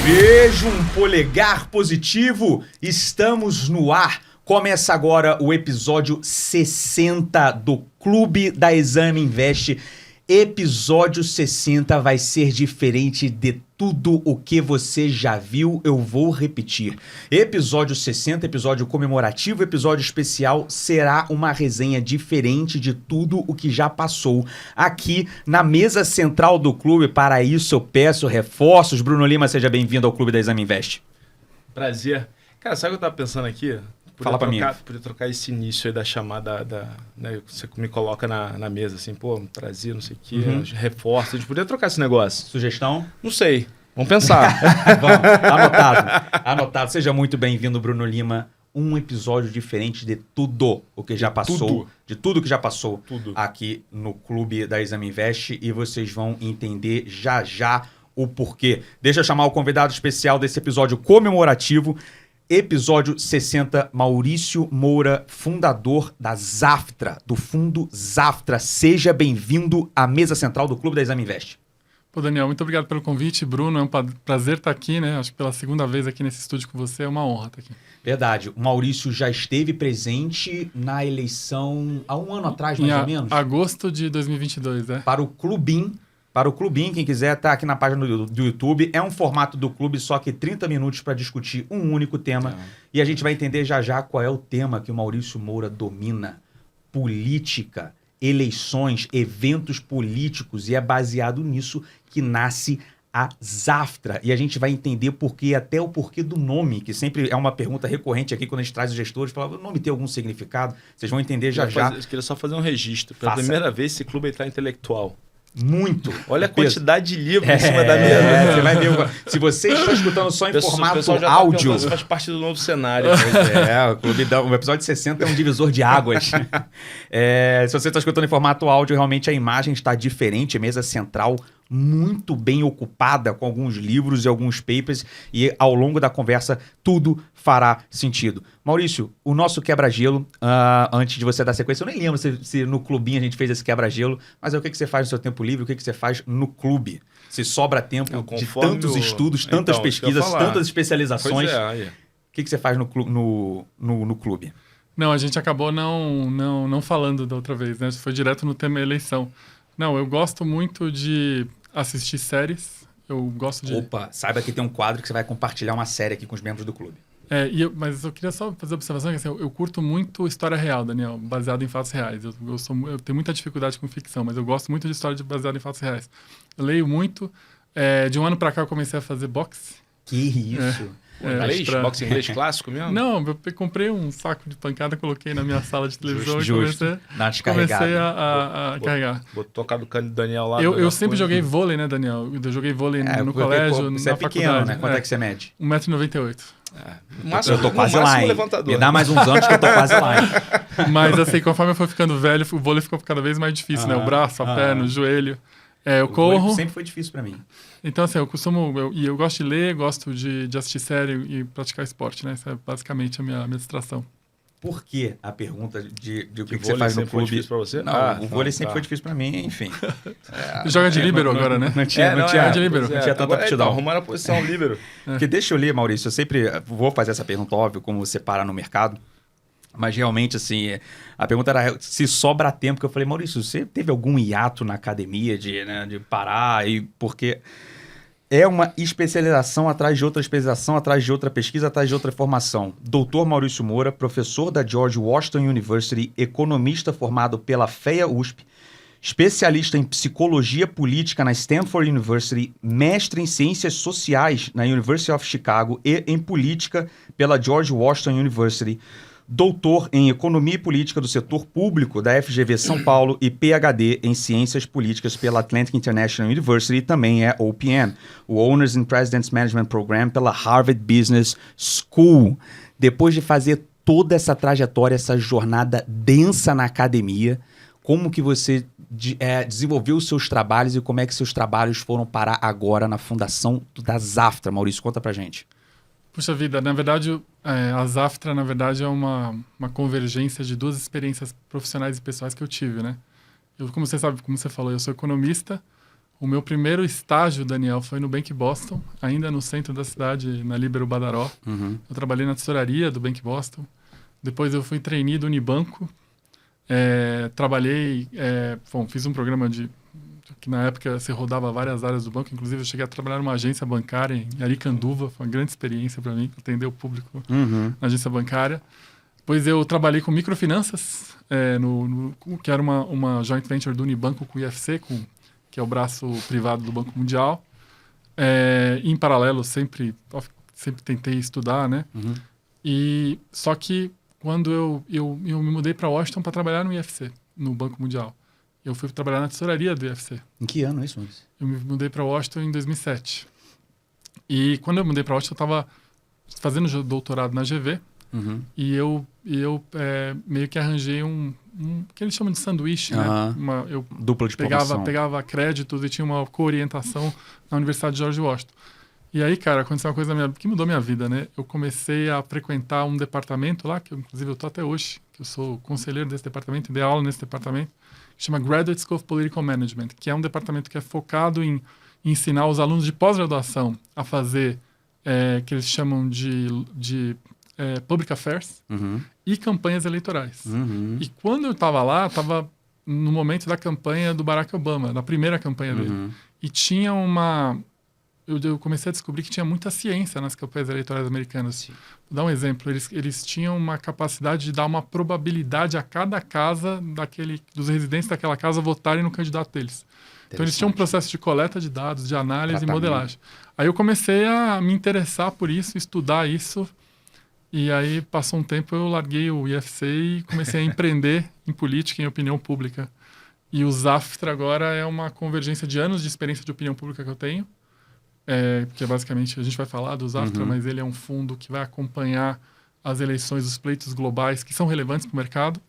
Vejo um polegar positivo, estamos no ar. Começa agora o episódio 60 do Clube da Exame Invest. Episódio 60 vai ser diferente de tudo o que você já viu, eu vou repetir. Episódio 60, episódio comemorativo, episódio especial, será uma resenha diferente de tudo o que já passou aqui na mesa central do clube. Para isso eu peço reforços. Bruno Lima, seja bem-vindo ao Clube da Exame Invest. Prazer. Cara, sabe o que eu tava pensando aqui? Fala pra mim. Podia trocar esse início aí da chamada, né, você me coloca na mesa, assim, pô, prazer, não sei o quê, reforço. A gente podia trocar esse negócio. Sugestão? Não sei. Vamos pensar. Vamos, anotado. Seja muito bem-vindo, Bruno Lima. Um episódio diferente de tudo o que já passou. De tudo que já passou aqui no Clube da Exame Invest. E vocês vão entender já o porquê. Deixa eu chamar o convidado especial desse episódio comemorativo. Episódio 60, Maurício Moura, fundador da Zaftra, do fundo Zaftra. Seja bem-vindo à mesa central do Clube da Exame Invest. Pô, Daniel, muito obrigado pelo convite. Bruno, é um prazer estar aqui, né? Acho que pela segunda vez aqui nesse estúdio com você, é uma honra estar aqui. Verdade. O Maurício já esteve presente na eleição há um ano atrás, mais ou menos? Agosto de 2022, né? Para o Clubinho, quem quiser, tá aqui na página do YouTube. É um formato do clube, só que 30 minutos para discutir um único tema. E a gente vai entender já qual é o tema que o Maurício Moura domina. Política, eleições, eventos políticos. E é baseado nisso que nasce a Zaftra. E a gente vai entender até o porquê do nome, que sempre é uma pergunta recorrente aqui quando a gente traz os gestores. Fala, o nome tem algum significado? Vocês vão entender já. Eu queria só fazer um registro. Pela primeira vez, esse clube está intelectual. Muito. Olha a quantidade de livros em cima da mesa. Você vai ver. Se você está escutando só em formato áudio... Isso faz parte do novo cenário. O episódio 60 é um divisor de águas. Se você está escutando em formato áudio, realmente a imagem está diferente. A mesa central muito bem ocupada com alguns livros e alguns papers. E ao longo da conversa, tudo fará sentido. Maurício, o nosso quebra-gelo, antes de você dar sequência, eu nem lembro se no clubinho a gente fez esse quebra-gelo, mas é o que você faz no seu tempo livre, o que você faz no clube? Se sobra tempo de tantos estudos, tantas pesquisas, tantas especializações, o que você faz no clube? Não, a gente acabou não falando da outra vez, né? Foi direto no tema eleição. Não, eu gosto muito de assistir séries. Eu gosto de... Opa, saiba que tem um quadro que você vai compartilhar uma série aqui com os membros do clube. Mas eu queria só fazer a observação que assim, eu curto muito história real, Daniel, baseado em fatos reais. Eu tenho muita dificuldade com ficção, mas eu gosto muito de história baseada em fatos reais. Eu leio muito. De um ano pra cá eu comecei a fazer boxe. Que isso? Boxe inglês clássico mesmo? Não, eu comprei um saco de pancada, coloquei na minha sala de televisão e comecei a carregar. Botou a cara do Cândido Daniel lá. Eu sempre joguei vôlei, né, Daniel? Eu joguei vôlei no colégio, você na é pequeno, faculdade. né? Quanto é que você mede? 1,98 m. Eu tô quase lá, hein? Me dá mais uns anos que eu tô quase lá, hein? Mas assim, conforme eu fui ficando velho, o vôlei ficou cada vez mais difícil, né? O braço, a perna, o joelho. Eu corro. Sempre foi difícil pra mim. Então, assim, eu gosto de ler, gosto de assistir série e praticar esporte, né? Isso é basicamente a minha distração. Por que a pergunta de o que você faz no clube? Foi difícil pra você? Não, o vôlei sempre foi difícil pra mim, enfim. Você joga de líbero agora, né? Não tinha tanta aptidão. Arrumaram a posição líbero. Porque deixa eu ler, Maurício, eu sempre vou fazer essa pergunta, óbvio, como você para no mercado. Mas realmente, assim, a pergunta era se sobra tempo, que eu falei, Maurício, você teve algum hiato na academia de parar? Porque é uma especialização atrás de outra especialização, atrás de outra pesquisa, atrás de outra formação. Doutor Maurício Moura, professor da George Washington University, economista formado pela FEA USP, especialista em psicologia política na Stanford University, mestre em ciências sociais na University of Chicago e em política pela George Washington University, doutor em Economia e Política do Setor Público da FGV São Paulo e PhD em Ciências Políticas pela Atlantic International University, também é OPM, o Owners and Presidents Management Program pela Harvard Business School. Depois de fazer toda essa trajetória, essa jornada densa na academia, como que você desenvolveu os seus trabalhos e como é que seus trabalhos foram parar agora na fundação da Zaftra? Maurício, conta pra gente. Puxa vida, na verdade, a Zaftra, na verdade, é uma convergência de duas experiências profissionais e pessoais que eu tive, né? Como você sabe, como você falou, eu sou economista, O meu primeiro estágio, Daniel, foi no Bank Boston, ainda no centro da cidade, na Líbero Badaró. Uhum. Eu trabalhei na tesouraria do Bank Boston. Depois eu fui trainee do Unibanco. Trabalhei, fiz um programa que na época você rodava várias áreas do banco. Inclusive eu cheguei a trabalhar numa agência bancária em Aricanduva. Foi uma grande experiência para mim, atender o público na agência bancária. Depois eu trabalhei com microfinanças, que era uma joint venture do Unibanco com o IFC, que é o braço privado do Banco Mundial. Em paralelo, sempre tentei estudar, né? Uhum. Só que quando eu me mudei para Washington para trabalhar no IFC, no Banco Mundial. Eu fui trabalhar na tesouraria do IFC. Em que ano isso, Maurício? Eu me mudei para Washington em 2007. E quando eu mudei para Washington, eu estava fazendo doutorado na GV. Uhum. E eu meio que arranjei um que eles chamam de sanduíche, né? Eu Dupla de promoção. pegava créditos e tinha uma co-orientação na Universidade de George Washington. E aí, cara, aconteceu uma coisa que mudou minha vida, né? Eu comecei a frequentar um departamento lá, que inclusive eu tô até hoje, que eu sou conselheiro desse departamento, dei aula nesse departamento, que chama Graduate School of Political Management, que é um departamento que é focado em ensinar os alunos de pós-graduação a fazer, que eles chamam de Public Affairs e campanhas eleitorais. Uhum. E quando eu estava lá, estava no momento da campanha do Barack Obama, da primeira campanha dele. E tinha eu comecei a descobrir que tinha muita ciência nas campanhas eleitorais americanas. Sim. Vou dar um exemplo. Eles tinham uma capacidade de dar uma probabilidade a cada casa dos residentes daquela casa votarem no candidato deles. Então, eles tinham um processo de coleta de dados, de análise e modelagem. Aí eu comecei a me interessar por isso, estudar isso. E aí, passou um tempo, eu larguei o IFC e comecei a empreender em política e em opinião pública. E o Zaftra agora é uma convergência de anos de experiência de opinião pública que eu tenho. Porque basicamente a gente vai falar do Zaftra, mas ele é um fundo que vai acompanhar as eleições, os pleitos globais que são relevantes para o mercado.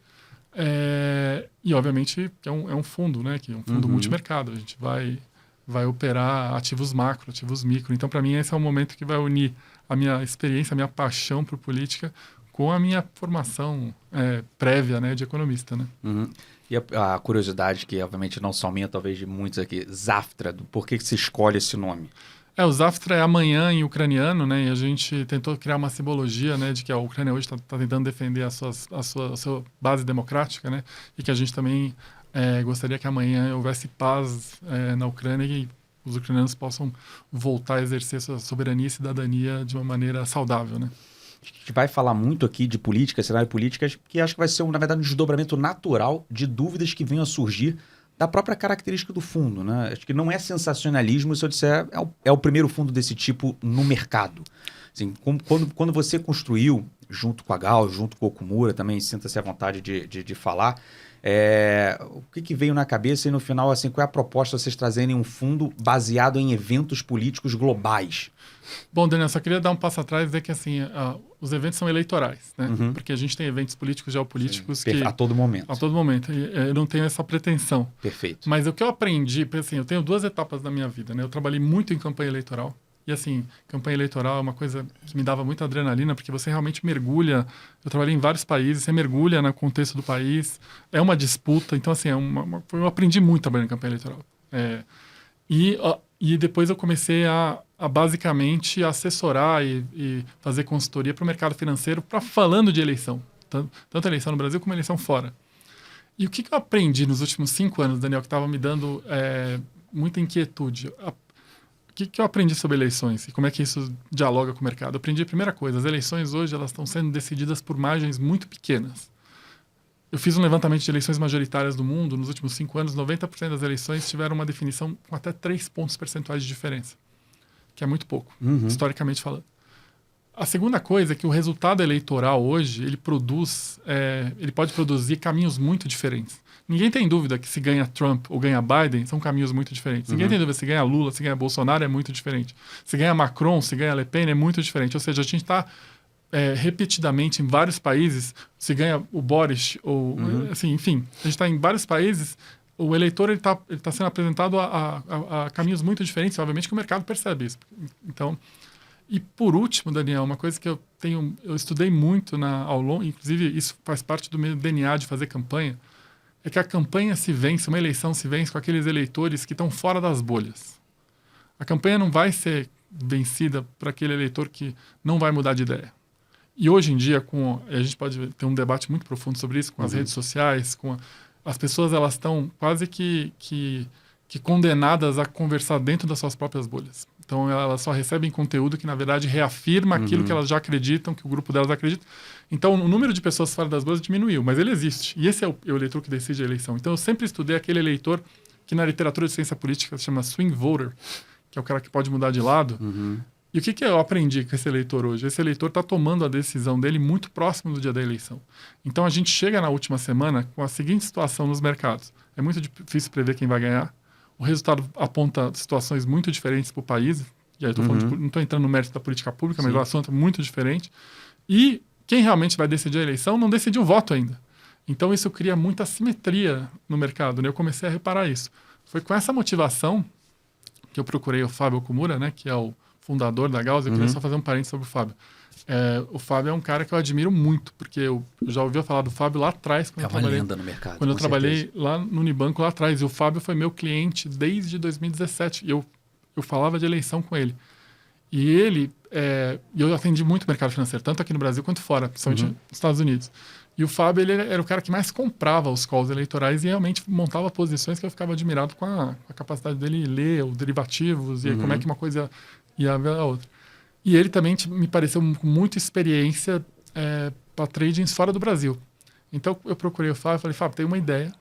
E, obviamente, é um fundo, né? Que é um fundo multimercado. A gente vai operar ativos macro, ativos micro. Então, para mim, esse é o momento que vai unir a minha experiência, a minha paixão por política com a minha formação prévia, né, de economista, né? Uhum. E a curiosidade, que obviamente não só minha, talvez de muitos aqui, Zaftra, por que se escolhe esse nome? O Zaftra é amanhã em ucraniano, né? E a gente tentou criar uma simbologia, né, de que a Ucrânia hoje está tentando defender a sua base democrática, né? E que a gente também gostaria que amanhã houvesse paz na Ucrânia e os ucranianos possam voltar a exercer sua soberania e cidadania de uma maneira saudável, né? A gente vai falar muito aqui de política, cenário política, que acho que vai ser, na verdade, um desdobramento natural de dúvidas que venham a surgir da própria característica do fundo, né? Acho que não é sensacionalismo se eu disser é o primeiro fundo desse tipo no mercado. Assim, quando você construiu, junto com a Gal, junto com o Okumura, também sinta-se à vontade de falar, o que veio na cabeça e no final, assim, qual é a proposta de vocês trazerem um fundo baseado em eventos políticos globais? Bom, Daniel, só queria dar um passo atrás e dizer que assim, os eventos são eleitorais, né? Porque a gente tem eventos políticos, geopolíticos que... A todo momento. A todo momento. Eu não tenho essa pretensão. Perfeito. Mas o que eu aprendi, assim, eu tenho 2 etapas da minha vida, né? Eu trabalhei muito em campanha eleitoral. E assim, campanha eleitoral é uma coisa que me dava muita adrenalina, porque você realmente mergulha. Eu trabalhei em vários países, você mergulha no contexto do país. É uma disputa. Então, assim, eu aprendi muito trabalhando em campanha eleitoral. E depois eu comecei a basicamente assessorar e fazer consultoria para o mercado financeiro, falando de eleição. Tanto eleição no Brasil como eleição fora. E o que eu aprendi nos últimos 5 anos, Daniel, que estava me dando muita inquietude? O que eu aprendi sobre eleições e como é que isso dialoga com o mercado? Eu aprendi a primeira coisa, as eleições hoje elas estão sendo decididas por margens muito pequenas. Eu fiz um levantamento de eleições majoritárias do mundo, nos últimos 5 anos, 90% das eleições tiveram uma definição com até 3 pontos percentuais de diferença, que é muito pouco, historicamente falando. A segunda coisa é que o resultado eleitoral hoje, ele pode produzir caminhos muito diferentes. Ninguém tem dúvida que se ganha Trump ou ganha Biden, são caminhos muito diferentes. Ninguém tem dúvida se ganha Lula, se ganha Bolsonaro, é muito diferente. Se ganha Macron, se ganha Le Pen, é muito diferente. Ou seja, a gente está repetidamente em vários países, se ganha o Boris, ou assim, enfim, a gente está em vários países, o eleitor ele tá sendo apresentado a caminhos muito diferentes, obviamente que o mercado percebe isso. Então, e por último, Daniel, uma coisa que eu estudei muito ao longo, inclusive isso faz parte do meu DNA de fazer campanha, é que a campanha se vence, uma eleição se vence com aqueles eleitores que estão fora das bolhas. A campanha não vai ser vencida por aquele eleitor que não vai mudar de ideia. E hoje em dia, a gente pode ter um debate muito profundo sobre isso, com as redes sociais, as pessoas elas estão quase que condenadas a conversar dentro das suas próprias bolhas. Então, elas só recebem conteúdo que, na verdade, reafirma aquilo que elas já acreditam, que o grupo delas acredita. Então, o número de pessoas fora das bolhas diminuiu, mas ele existe. E esse é o eleitor que decide a eleição. Então, eu sempre estudei aquele eleitor que, na literatura de ciência política, se chama swing voter, que é o cara que pode mudar de lado. E o que eu aprendi com esse eleitor hoje? Esse eleitor está tomando a decisão dele muito próximo do dia da eleição. Então, a gente chega na última semana com a seguinte situação nos mercados. É muito difícil prever quem vai ganhar. O resultado aponta situações muito diferentes para o país. E aí não estou entrando no mérito da política pública, mas o assunto é muito diferente. E quem realmente vai decidir a eleição não decidiu o voto ainda. Então isso cria muita assimetria no mercado, né? Eu comecei a reparar isso. Foi com essa motivação que eu procurei o Fábio Okumura, né? Que é o fundador da Gauss. Eu queria só fazer um parênteses sobre o Fábio. O Fábio é um cara que eu admiro muito, porque eu já ouvi falar do Fábio lá atrás. É uma lenda no mercado. Quando eu trabalhei lá no Unibanco lá atrás. E o Fábio foi meu cliente desde 2017. E eu falava de eleição com ele. E ele... eu atendi muito o mercado financeiro, tanto aqui no Brasil quanto fora, principalmente nos Estados Unidos. E o Fábio, ele era o cara que mais comprava os calls eleitorais e realmente montava posições que eu ficava admirado com a capacidade dele ler os derivativos e como é que uma coisa ia ver a outra. E ele também me pareceu com muita experiência para tradings fora do Brasil. Então eu procurei o Fábio e falei, Fábio, tem uma ideia.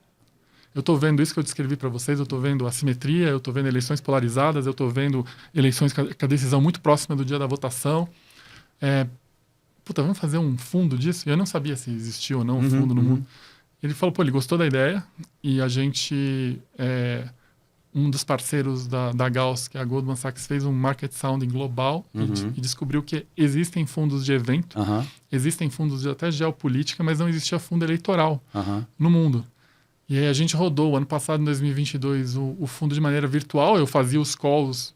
Eu estou vendo isso que eu descrevi para vocês, eu estou vendo assimetria, eu estou vendo eleições polarizadas, eu estou vendo eleições com a decisão muito próxima do dia da votação. Vamos fazer um fundo disso? E eu não sabia se existia ou não um fundo no mundo. Ele falou, ele gostou da ideia e a gente... um dos parceiros da Gauss, que é a Goldman Sachs, fez um market sounding global e descobriu que existem fundos de evento, existem fundos de até geopolítica, mas não existia fundo eleitoral no mundo. E aí a gente rodou, ano passado, em 2022, o fundo de maneira virtual. Eu fazia os calls.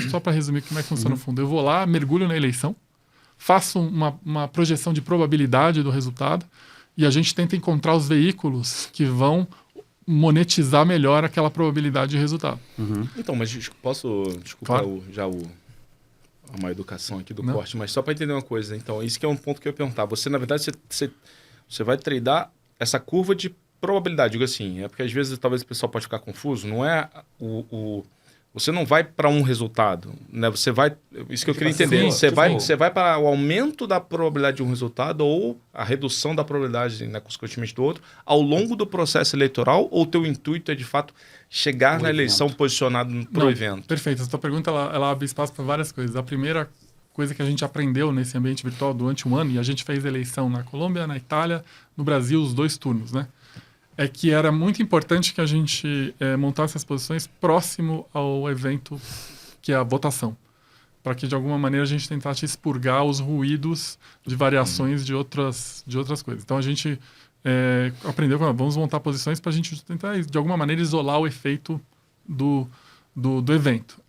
Só para resumir, como é que funciona o fundo? Eu vou lá, mergulho na eleição, faço uma projeção de probabilidade do resultado e a gente tenta encontrar os veículos que vão monetizar melhor aquela probabilidade de resultado. Então, mas posso... Desculpa claro. Uma educação aqui do corte, mas só para entender uma coisa. Então, isso que é um ponto que eu ia perguntar. Você, na verdade, você vai tradar essa curva de probabilidade, digo assim, porque às vezes talvez o pessoal pode ficar confuso, não é você não vai para um resultado, né? Você vai, isso que eu queria entender, você vai para o aumento da probabilidade de um resultado ou a redução da probabilidade, né, consequentemente do outro, ao longo do processo eleitoral, ou o teu intuito é de fato chegar na eleição posicionado para o evento? Perfeito, essa tua pergunta ela abre espaço para várias coisas. A primeira coisa que a gente aprendeu nesse ambiente virtual durante um ano, e a gente fez eleição na Colômbia, na Itália, no Brasil, os 2 turnos, né? É que era muito importante que a gente montasse as posições próximo ao evento, que é a votação, para que, de alguma maneira, a gente tentasse expurgar os ruídos de variações de outras coisas. Então, a gente aprendeu, vamos montar posições para a gente tentar, de alguma maneira, isolar o efeito do evento.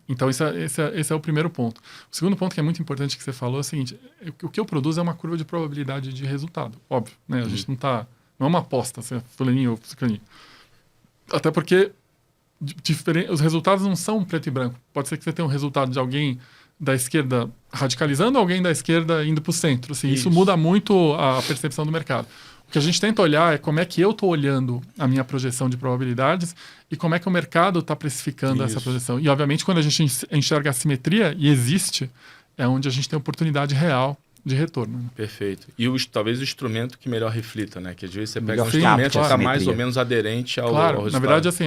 Então, esse é o primeiro ponto. O segundo ponto que é muito importante que você falou é o seguinte, o que eu produzo é uma curva de probabilidade de resultado, óbvio, né? A gente não é uma aposta, se é fulaninho ou ciclaninho. Até porque os resultados não são preto e branco. Pode ser que você tenha um resultado de alguém da esquerda radicalizando, alguém da esquerda indo para o centro. Assim, isso muda muito a percepção do mercado. O que a gente tenta olhar é como é que eu estou olhando a minha projeção de probabilidades e como é que o mercado está precificando essa projeção. E, obviamente, quando a gente enxerga a simetria, e existe, é onde a gente tem oportunidade real de retorno. Perfeito. E talvez o instrumento que melhor reflita, né? Que às vezes você pega um instrumento que está mais ou menos aderente ao resultado. Na verdade, assim,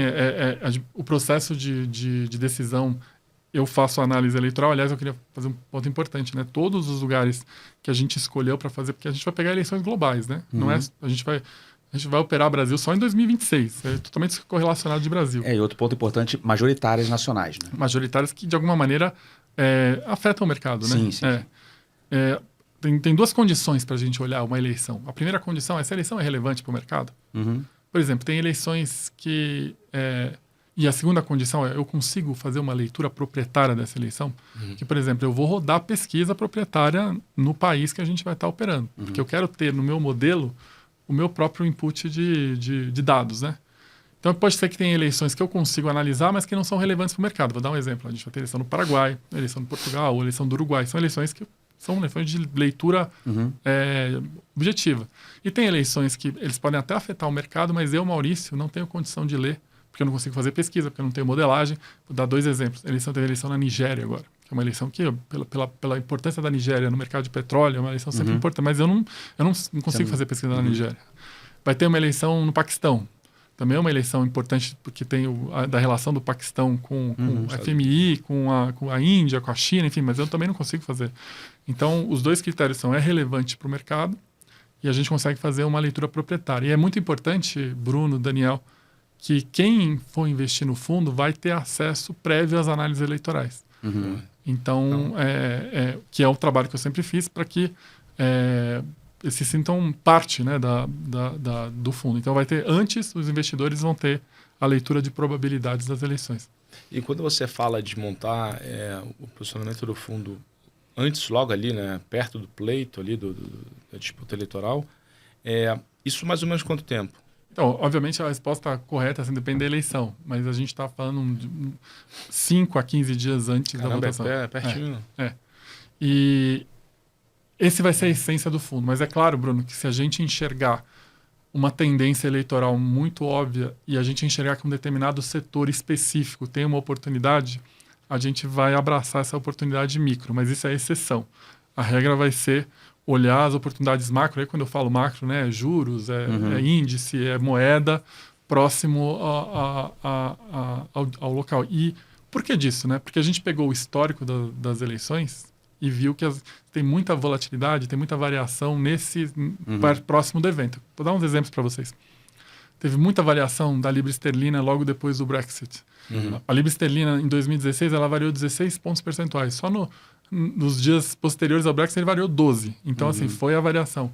o processo de decisão, eu faço a análise eleitoral. Aliás, eu queria fazer um ponto importante, né? Todos os lugares que a gente escolheu para fazer, porque a gente vai pegar eleições globais, né? Não é, a gente vai operar Brasil só em 2026. É totalmente correlacionado de Brasil. E outro ponto importante, majoritárias nacionais, né? Majoritárias que, de alguma maneira, afetam o mercado, né? Sim. Tem 2 condições para a gente olhar uma eleição. A primeira condição é se a eleição é relevante para o mercado. Por exemplo, tem eleições que... e a segunda condição é eu consigo fazer uma leitura proprietária dessa eleição. Que, por exemplo, eu vou rodar pesquisa proprietária no país que a gente vai estar operando. Porque eu quero ter no meu modelo o meu próprio input de dados, né? Então, pode ser que tenha eleições que eu consigo analisar, mas que não são relevantes para o mercado. Vou dar um exemplo. A gente vai ter eleição no Paraguai, eleição no Portugal, eleição do Uruguai. São eleições que são eleições de leitura objetiva. E tem eleições que eles podem até afetar o mercado, mas eu, Maurício, não tenho condição de ler, porque eu não consigo fazer pesquisa, porque eu não tenho modelagem. Vou dar 2 exemplos. Teve eleição na Nigéria agora, que é uma eleição que, pela importância da Nigéria no mercado de petróleo, é uma eleição sempre importante, mas eu não consigo fazer pesquisa na Nigéria. Vai ter uma eleição no Paquistão. Também é uma eleição importante porque tem da relação do Paquistão com o FMI, com a Índia, com a China, enfim, mas eu também não consigo fazer. Então, os 2 critérios são: é relevante para o mercado e a gente consegue fazer uma leitura proprietária. E é muito importante, Bruno, Daniel, que quem for investir no fundo vai ter acesso prévio às análises eleitorais. Então, que é o trabalho que eu sempre fiz para que se sintam parte, né, do fundo. Então, antes, os investidores vão ter a leitura de probabilidades das eleições. E quando você fala de montar o posicionamento do fundo antes, logo ali, né, perto do pleito ali da disputa eleitoral, isso mais ou menos quanto tempo? Então, obviamente, a resposta correta assim, depende da eleição, mas a gente está falando de 5 a 15 dias antes da votação. Pertinho. E esse vai ser a essência do fundo. Mas é claro, Bruno, que se a gente enxergar uma tendência eleitoral muito óbvia e a gente enxergar que um determinado setor específico tem uma oportunidade, a gente vai abraçar essa oportunidade micro, mas isso é exceção. A regra vai ser olhar as oportunidades macro. Aí quando eu falo macro, né, é juros, é índice, é moeda próximo ao local. E por que disso? Né? Porque a gente pegou o histórico das eleições e viu que tem muita volatilidade, tem muita variação nesse próximo do evento. Vou dar uns exemplos para vocês. Teve muita variação da libra esterlina logo depois do Brexit. A libra esterlina, em 2016, ela variou 16 pontos percentuais. Só nos dias posteriores ao Brexit, ele variou 12. Então, assim, foi a variação.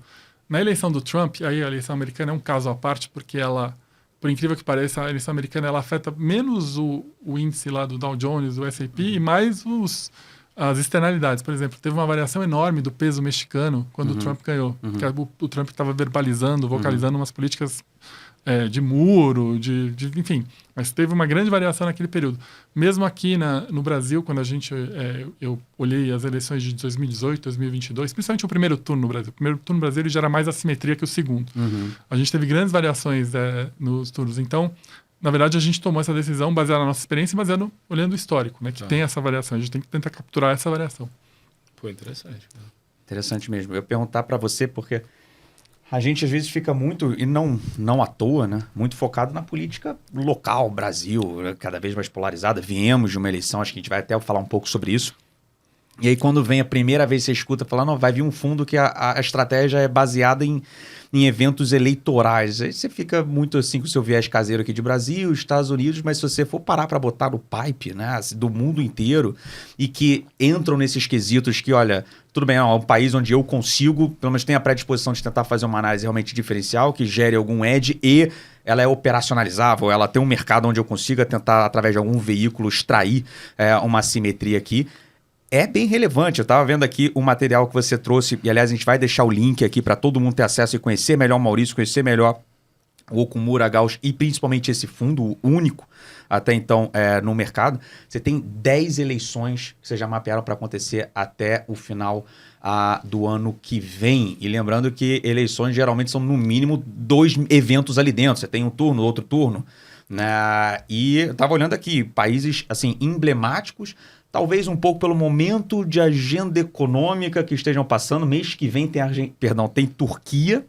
Na eleição do Trump, aí a eleição americana é um caso à parte, porque ela, por incrível que pareça, a eleição americana ela afeta menos o índice lá do Dow Jones, do S&P, e mais as externalidades. Por exemplo, teve uma variação enorme do peso mexicano quando o Trump ganhou. Porque o Trump estava verbalizando, vocalizando umas políticas de muro, enfim. Mas teve uma grande variação naquele período. Mesmo aqui no Brasil, quando eu olhei as eleições de 2018, 2022, principalmente o primeiro turno no Brasil. O primeiro turno no Brasil ele gera mais assimetria que o segundo. A gente teve grandes variações nos turnos. Então, na verdade, a gente tomou essa decisão baseada na nossa experiência e olhando o histórico, né? Que tem essa variação. A gente tem que tentar capturar essa variação. Pô, interessante. Interessante mesmo. Eu ia perguntar para você, porque a gente às vezes fica muito, e não à toa, né? Muito focado na política local, Brasil, cada vez mais polarizada. Viemos de uma eleição, acho que a gente vai até falar um pouco sobre isso. E aí quando vem a primeira vez que você escuta falar, não, vai vir um fundo que a estratégia é baseada em eventos eleitorais. Aí você fica muito assim com o seu viés caseiro aqui de Brasil, Estados Unidos, mas se você for parar para botar no pipe, né, do mundo inteiro, e que entram nesses quesitos que, olha, tudo bem, é um país onde eu consigo, pelo menos tem a predisposição de tentar fazer uma análise realmente diferencial, que gere algum edge e ela é operacionalizável, ela tem um mercado onde eu consiga tentar, através de algum veículo, extrair uma simetria aqui. É bem relevante. Eu estava vendo aqui o material que você trouxe, e aliás a gente vai deixar o link aqui para todo mundo ter acesso e conhecer melhor o Maurício, conhecer melhor o Okumura Gauss e principalmente esse fundo único até então no mercado. Você tem 10 eleições que vocês já mapearam para acontecer até o final do ano que vem. E lembrando que eleições geralmente são no mínimo 2 eventos ali dentro. Você tem um turno, outro turno. Né? E eu estava olhando aqui, países assim, emblemáticos, talvez um pouco pelo momento de agenda econômica que estejam passando. Mês que vem tem Turquia,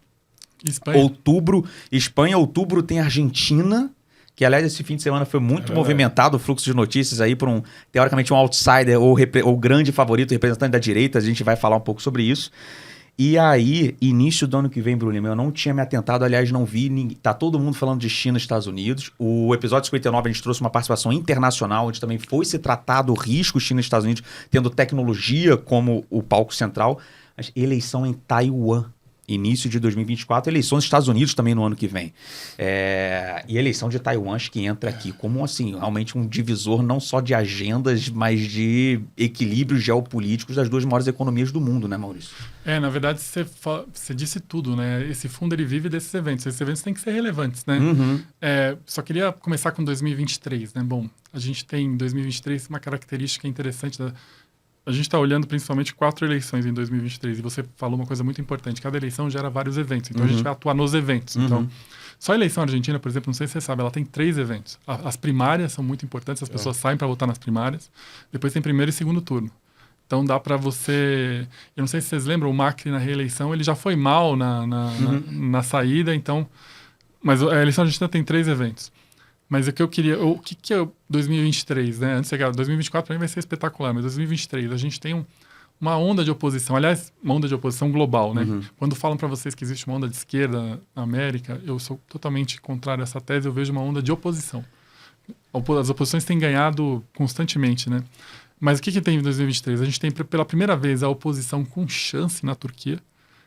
Espanha. Outubro tem Argentina, que aliás esse fim de semana foi muito movimentado o fluxo de notícias aí por teoricamente um outsider ou grande favorito, representante da direita. A gente vai falar um pouco sobre isso. E aí, início do ano que vem, Bruno, eu não tinha me atentado, aliás, não vi, tá todo mundo falando de China e Estados Unidos. O episódio 59 a gente trouxe uma participação internacional, onde também foi se tratado o risco China e Estados Unidos, tendo tecnologia como o palco central. Mas eleição em Taiwan. início de 2024, eleições dos Estados Unidos também no ano que vem. E a eleição de Taiwan acho que entra aqui como, assim, realmente um divisor não só de agendas, mas de equilíbrios geopolíticos das duas maiores economias do mundo, né, Maurício? Na verdade, você disse tudo, né? Esse fundo, ele vive desses eventos. Esses eventos têm que ser relevantes, né? Só queria começar com 2023, né? Bom, a gente tem em 2023 uma característica interessante A gente está olhando principalmente 4 eleições em 2023 e você falou uma coisa muito importante. Cada eleição gera vários eventos, então a gente vai atuar nos eventos. Então, só a eleição argentina, por exemplo, não sei se você sabe, ela tem 3 eventos. As primárias são muito importantes, as pessoas saem para votar nas primárias. Depois tem primeiro e segundo turno. Então dá para você... Eu não sei se vocês lembram, o Macri na reeleição, ele já foi mal na saída, então... Mas a eleição argentina tem 3 eventos. Mas o que eu queria... O que é 2023, né? Antes de chegar, 2024 para mim vai ser espetacular, mas 2023 a gente tem uma onda de oposição. Aliás, uma onda de oposição global, né? Quando falam para vocês que existe uma onda de esquerda na América, eu sou totalmente contrário a essa tese, eu vejo uma onda de oposição. As oposições têm ganhado constantemente, né? Mas o que tem em 2023? A gente tem pela primeira vez a oposição com chance na Turquia,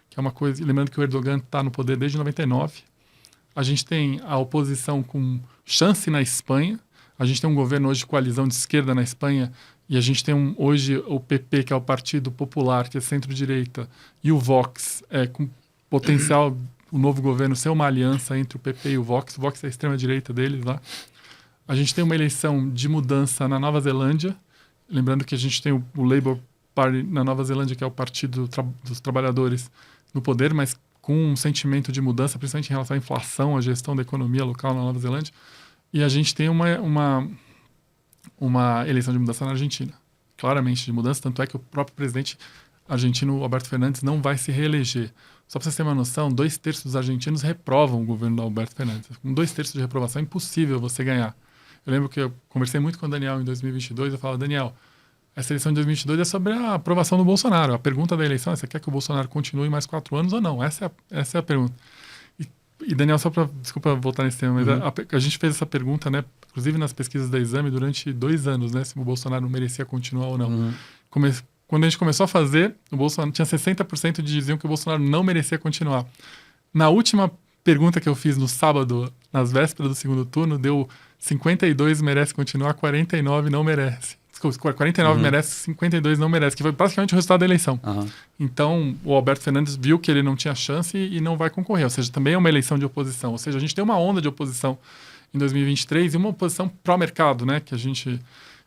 que é uma coisa... Lembrando que o Erdogan está no poder desde 99. A gente tem a oposição com chance na Espanha. A gente tem um governo hoje de coalizão de esquerda na Espanha e a gente tem hoje o PP, que é o Partido Popular, que é centro-direita, e o Vox, com potencial o novo governo ser uma aliança entre o PP e o Vox. O Vox é a extrema-direita deles lá. A gente tem uma eleição de mudança na Nova Zelândia. Lembrando que a gente tem o Labour Party na Nova Zelândia, que é o Partido dos Trabalhadores no poder, mas com um sentimento de mudança, principalmente em relação à inflação, à gestão da economia local na Nova Zelândia. E a gente tem uma eleição de mudança na Argentina. Claramente de mudança, tanto é que o próprio presidente argentino, Alberto Fernandes, não vai se reeleger. Só para vocês terem uma noção, 2/3 dos argentinos reprovam o governo do Alberto Fernandes. Com 2/3 de reprovação é impossível você ganhar. Eu lembro que eu conversei muito com o Daniel em 2022, eu falava, Daniel, essa eleição de 2022 é sobre a aprovação do Bolsonaro. A pergunta da eleição é, você quer que o Bolsonaro continue mais 4 anos ou não? Essa é a pergunta. E Daniel, só para, desculpa voltar nesse tema, mas a gente fez essa pergunta, né, inclusive nas pesquisas da Exame, durante 2 anos, né, se o Bolsonaro merecia continuar ou não. Quando a gente começou a fazer, o Bolsonaro tinha 60% de diziam que o Bolsonaro não merecia continuar. Na última pergunta que eu fiz no sábado, nas vésperas do segundo turno, deu 52 merece continuar, 49 não merece. Desculpa, 49 merece, 52 não merece, que foi basicamente o resultado da eleição. Então, o Alberto Fernandes viu que ele não tinha chance e não vai concorrer. Ou seja, também é uma eleição de oposição. Ou seja, a gente tem uma onda de oposição em 2023 e uma oposição pró-mercado, né? Que a gente...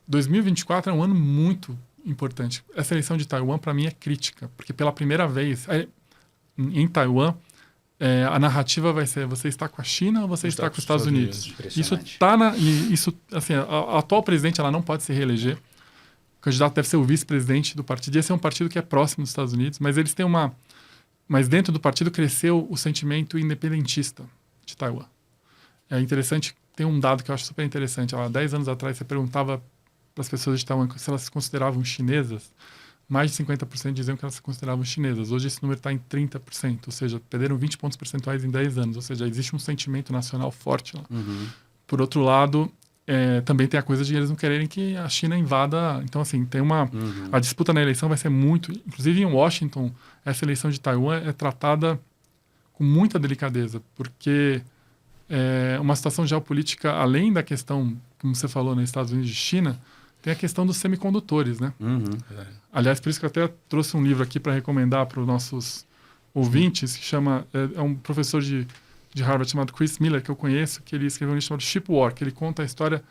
2024 é um ano muito importante. Essa eleição de Taiwan, para mim, é crítica. Porque pela primeira vez, em Taiwan, a narrativa vai ser você está com a China ou você está com os Estados Unidos. Isso está assim, a atual presidente ela não pode se reeleger. O candidato deve ser o vice-presidente do partido. Esse é um partido que é próximo dos Estados Unidos, mas eles têm mas dentro do partido cresceu o sentimento independentista de Taiwan. É interessante, tem um dado que eu acho super interessante. Há 10 anos atrás você perguntava para as pessoas de Taiwan se elas se consideravam chinesas. Mais de 50% diziam que elas se consideravam chinesas. Hoje esse número está em 30%, ou seja, perderam 20 pontos percentuais em 10 anos. Ou seja, existe um sentimento nacional forte lá. Por outro lado, também tem a coisa de eles não quererem que a China invada. Então, assim, tem a disputa na eleição vai ser muito... Inclusive em Washington, essa eleição de Taiwan é tratada com muita delicadeza, porque uma situação geopolítica, além da questão, como você falou, nos Estados Unidos e China, tem a questão dos semicondutores, né? Aliás, por isso que eu até trouxe um livro aqui para recomendar para os nossos ouvintes, que chama... É um professor de Harvard chamado Chris Miller, que eu conheço, que ele escreveu um livro chamado Chip War, que ele conta a história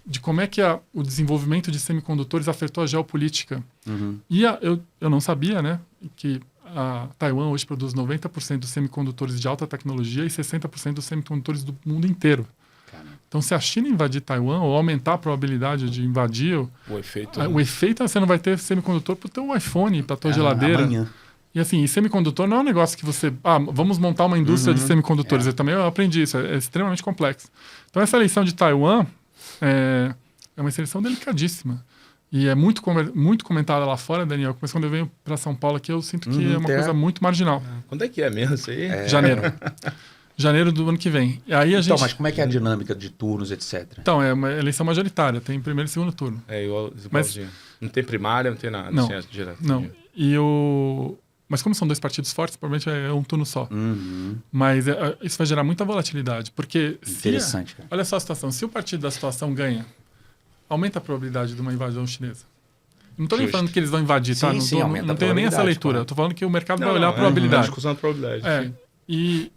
de como é que o desenvolvimento de semicondutores afetou a geopolítica. E eu não sabia, né, que a Taiwan hoje produz 90% dos semicondutores de alta tecnologia e 60% dos semicondutores do mundo inteiro. Então, se a China invadir Taiwan ou aumentar a probabilidade de invadir, o efeito é você não vai ter semicondutor para o teu iPhone, para a tua geladeira. Amanhã. E assim, semicondutor não é um negócio que você... vamos montar uma indústria de semicondutores. Eu também aprendi isso, é extremamente complexo. Então, essa eleição de Taiwan é uma eleição delicadíssima. E é muito comentada lá fora, Daniel. Mas quando eu venho para São Paulo aqui, eu sinto que é uma coisa muito marginal. Quando é que é mesmo isso aí? Janeiro. Janeiro do ano que vem. E aí mas como é que é a dinâmica de turnos, etc? Então, é uma eleição majoritária, tem primeiro e segundo turno. Igualzinho. Não tem primária, não tem nada. Não. E Mas como são 2 partidos fortes, provavelmente é um turno só. Mas isso vai gerar muita volatilidade, porque... Interessante, cara. Olha só a situação. Se o partido da situação ganha, aumenta a probabilidade de uma invasão chinesa. Não estou nem falando que eles vão invadir, tá? Não tenho nem essa leitura. Estou falando que o mercado vai olhar a probabilidade. Discussão da probabilidade. E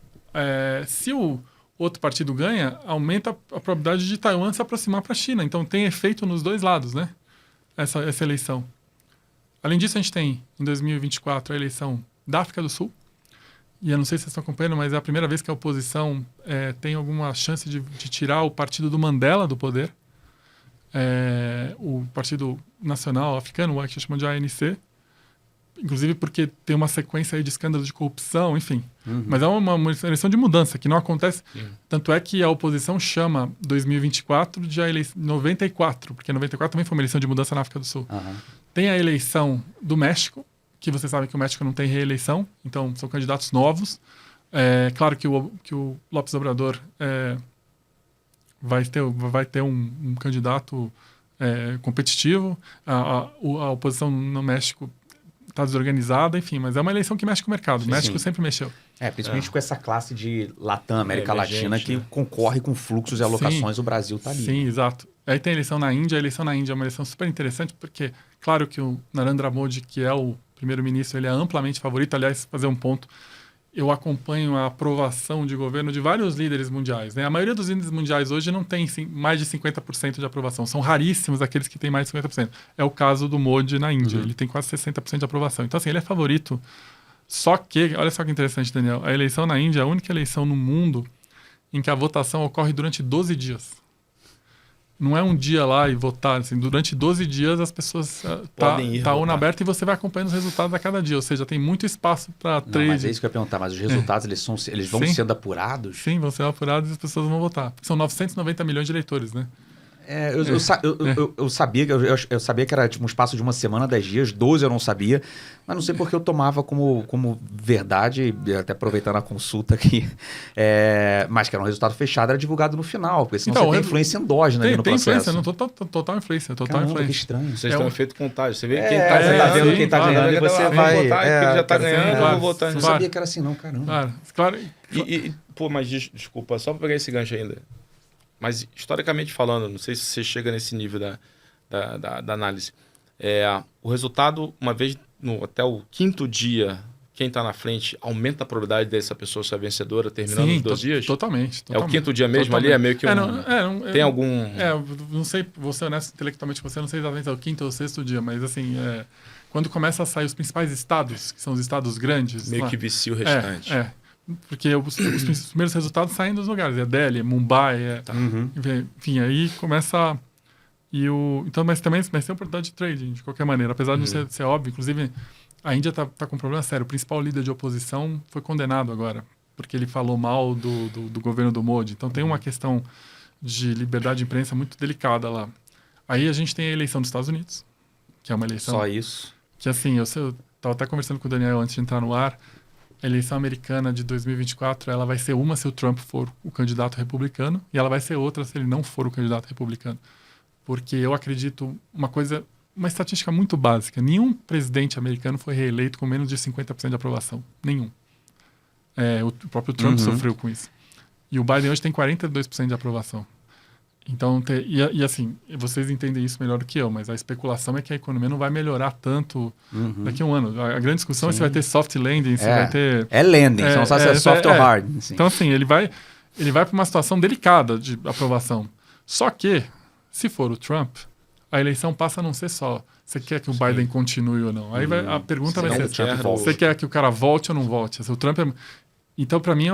se o outro partido ganha, aumenta a probabilidade de Taiwan se aproximar para a China. Então tem efeito nos 2 lados, né? Essa eleição. Além disso, a gente tem, em 2024, a eleição da África do Sul. E eu não sei se vocês estão acompanhando, mas é a primeira vez que a oposição tem alguma chance de tirar o partido do Mandela do poder. O Partido Nacional Africano, o que chamam de ANC. Inclusive porque tem uma sequência aí de escândalos de corrupção, enfim. Mas é uma eleição de mudança, que não acontece. Tanto é que a oposição chama 2024 de a eleição 94, porque 94 também foi uma eleição de mudança na África do Sul. Tem a eleição do México, que vocês sabem que o México não tem reeleição, então são candidatos novos. Claro que o López Obrador vai ter um candidato competitivo. A oposição no México está desorganizada, enfim, mas é uma eleição que mexe com o mercado. O México sempre mexeu. Principalmente com essa classe de Latam, América Latina, que concorre com fluxos e alocações, o Brasil está ali. Sim, exato. Aí tem a eleição na Índia. A eleição na Índia é uma eleição super interessante, porque, claro que o Narendra Modi, que é o primeiro-ministro, ele é amplamente favorito. Aliás, fazer um ponto, eu acompanho a aprovação de governo de vários líderes mundiais, né? A maioria dos líderes mundiais hoje não tem mais de 50% de aprovação. São raríssimos aqueles que têm mais de 50%. É o caso do Modi na Índia. Ele tem quase 60% de aprovação. Então, assim, ele é favorito. Só que, olha só que interessante, Daniel, a eleição na Índia é a única eleição no mundo em que a votação ocorre durante 12 dias. Não é um dia lá e votar. Assim, durante 12 dias as pessoas tá urna aberta e você vai acompanhando os resultados a cada dia. Ou seja, tem muito espaço para trade. Mas é isso que eu ia perguntar. Mas os resultados, eles vão sendo apurados? Sim, vão ser apurados e as pessoas vão votar. São 990 milhões de eleitores, né? Eu sabia que era tipo um espaço de uma semana, 10 dias, 12 eu não sabia, mas não sei porque eu tomava como verdade, até aproveitando a consulta aqui, mas que era um resultado fechado, era divulgado no final, porque senão você tem influência endógena ali no processo. Tem influência, total influência. Caramba, que estranho. Vocês estão feito contagem, você vê quem tá vendo quem tá ganhando, e você vai votar, ele já tá ganhando, eu vou votar. Não sabia que era assim não, caramba. Claro. Mas desculpa, só para pegar esse gancho ainda. Mas, historicamente falando, não sei se você chega nesse nível da análise, o resultado, uma vez até o 5º dia, quem está na frente, aumenta a probabilidade dessa pessoa ser vencedora terminando os 12 dias? Totalmente. É o 5º dia mesmo ali? É meio que tem algum... não sei, vou ser honesto intelectualmente com você, não sei exatamente se é o 5º ou 6º dia, mas assim, quando começa a sair os principais estados, que são os estados grandes... Meio que vicia o restante. Porque os primeiros resultados saem dos lugares. É Delhi, é Mumbai, enfim, aí começa... mas também tem oportunidade de trading, de qualquer maneira. Apesar de não ser óbvio, inclusive, a Índia tá com um problema sério. O principal líder de oposição foi condenado agora, porque ele falou mal do governo do Modi. Então tem uma questão de liberdade de imprensa muito delicada lá. Aí a gente tem a eleição dos Estados Unidos, que é uma eleição... Só isso? Que assim, eu estava até conversando com o Daniel antes de entrar no ar. A eleição americana de 2024, ela vai ser uma se o Trump for o candidato republicano e ela vai ser outra se ele não for o candidato republicano. Porque eu acredito uma estatística muito básica. Nenhum presidente americano foi reeleito com menos de 50% de aprovação. Nenhum. O próprio Trump sofreu com isso. E o Biden hoje tem 42% de aprovação. Então, assim, vocês entendem isso melhor do que eu, mas a especulação é que a economia não vai melhorar tanto daqui a um ano. A grande discussão é se vai ter soft landing, se vai ter... É landing, você não sabe se é soft ou hard. Assim. Então, assim, ele vai para uma situação delicada de aprovação. Só que, se for o Trump, a eleição passa a não ser só você quer que o Biden continue ou não. Aí a pergunta vai ser, você quer que o cara volte ou não volte? O Trump Então, para mim,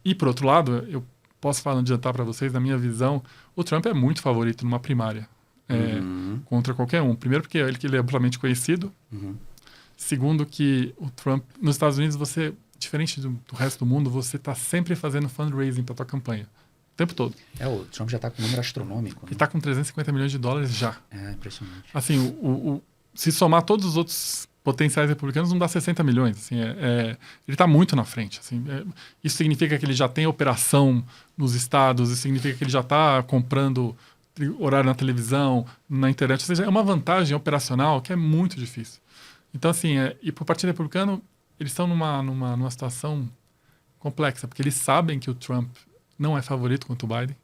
E, por outro lado, eu posso adiantar para vocês, na minha visão, o Trump é muito favorito numa primária contra qualquer um. Primeiro porque ele é amplamente conhecido. Segundo que o Trump... Nos Estados Unidos, você, diferente do resto do mundo, você está sempre fazendo fundraising para a tua campanha. O tempo todo. O Trump já está com um número astronômico. Ele está com 350 milhões de dólares já. É impressionante. Assim, se somar todos os outros potenciais republicanos, não dá 60 milhões. Assim, ele está muito na frente. Assim, isso significa que ele já tem operação nos estados, isso significa que ele já está comprando horário na televisão, na internet. Ou seja, é uma vantagem operacional que é muito difícil. Então, assim, e para o Partido Republicano, eles estão numa situação complexa, porque eles sabem que o Trump não é favorito contra o Biden.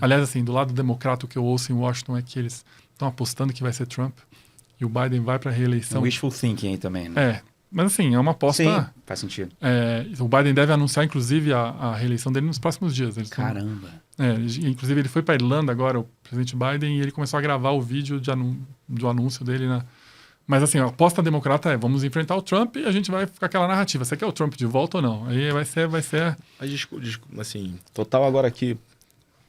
Aliás, assim, do lado democrata, o que eu ouço em Washington é que eles estão apostando que vai ser Trump e o Biden vai para a reeleição. Wishful thinking aí também, né? Mas assim, é uma aposta... Sim, faz sentido. O Biden deve anunciar, inclusive, a reeleição dele nos próximos dias. Caramba! Inclusive, ele foi para a Irlanda agora, o presidente Biden, e ele começou a gravar o vídeo do anúncio dele, né? Mas assim, a aposta democrata é, vamos enfrentar o Trump e a gente vai ficar aquela narrativa. Você quer o Trump de volta ou não? Aí vai ser... Assim, total agora aqui,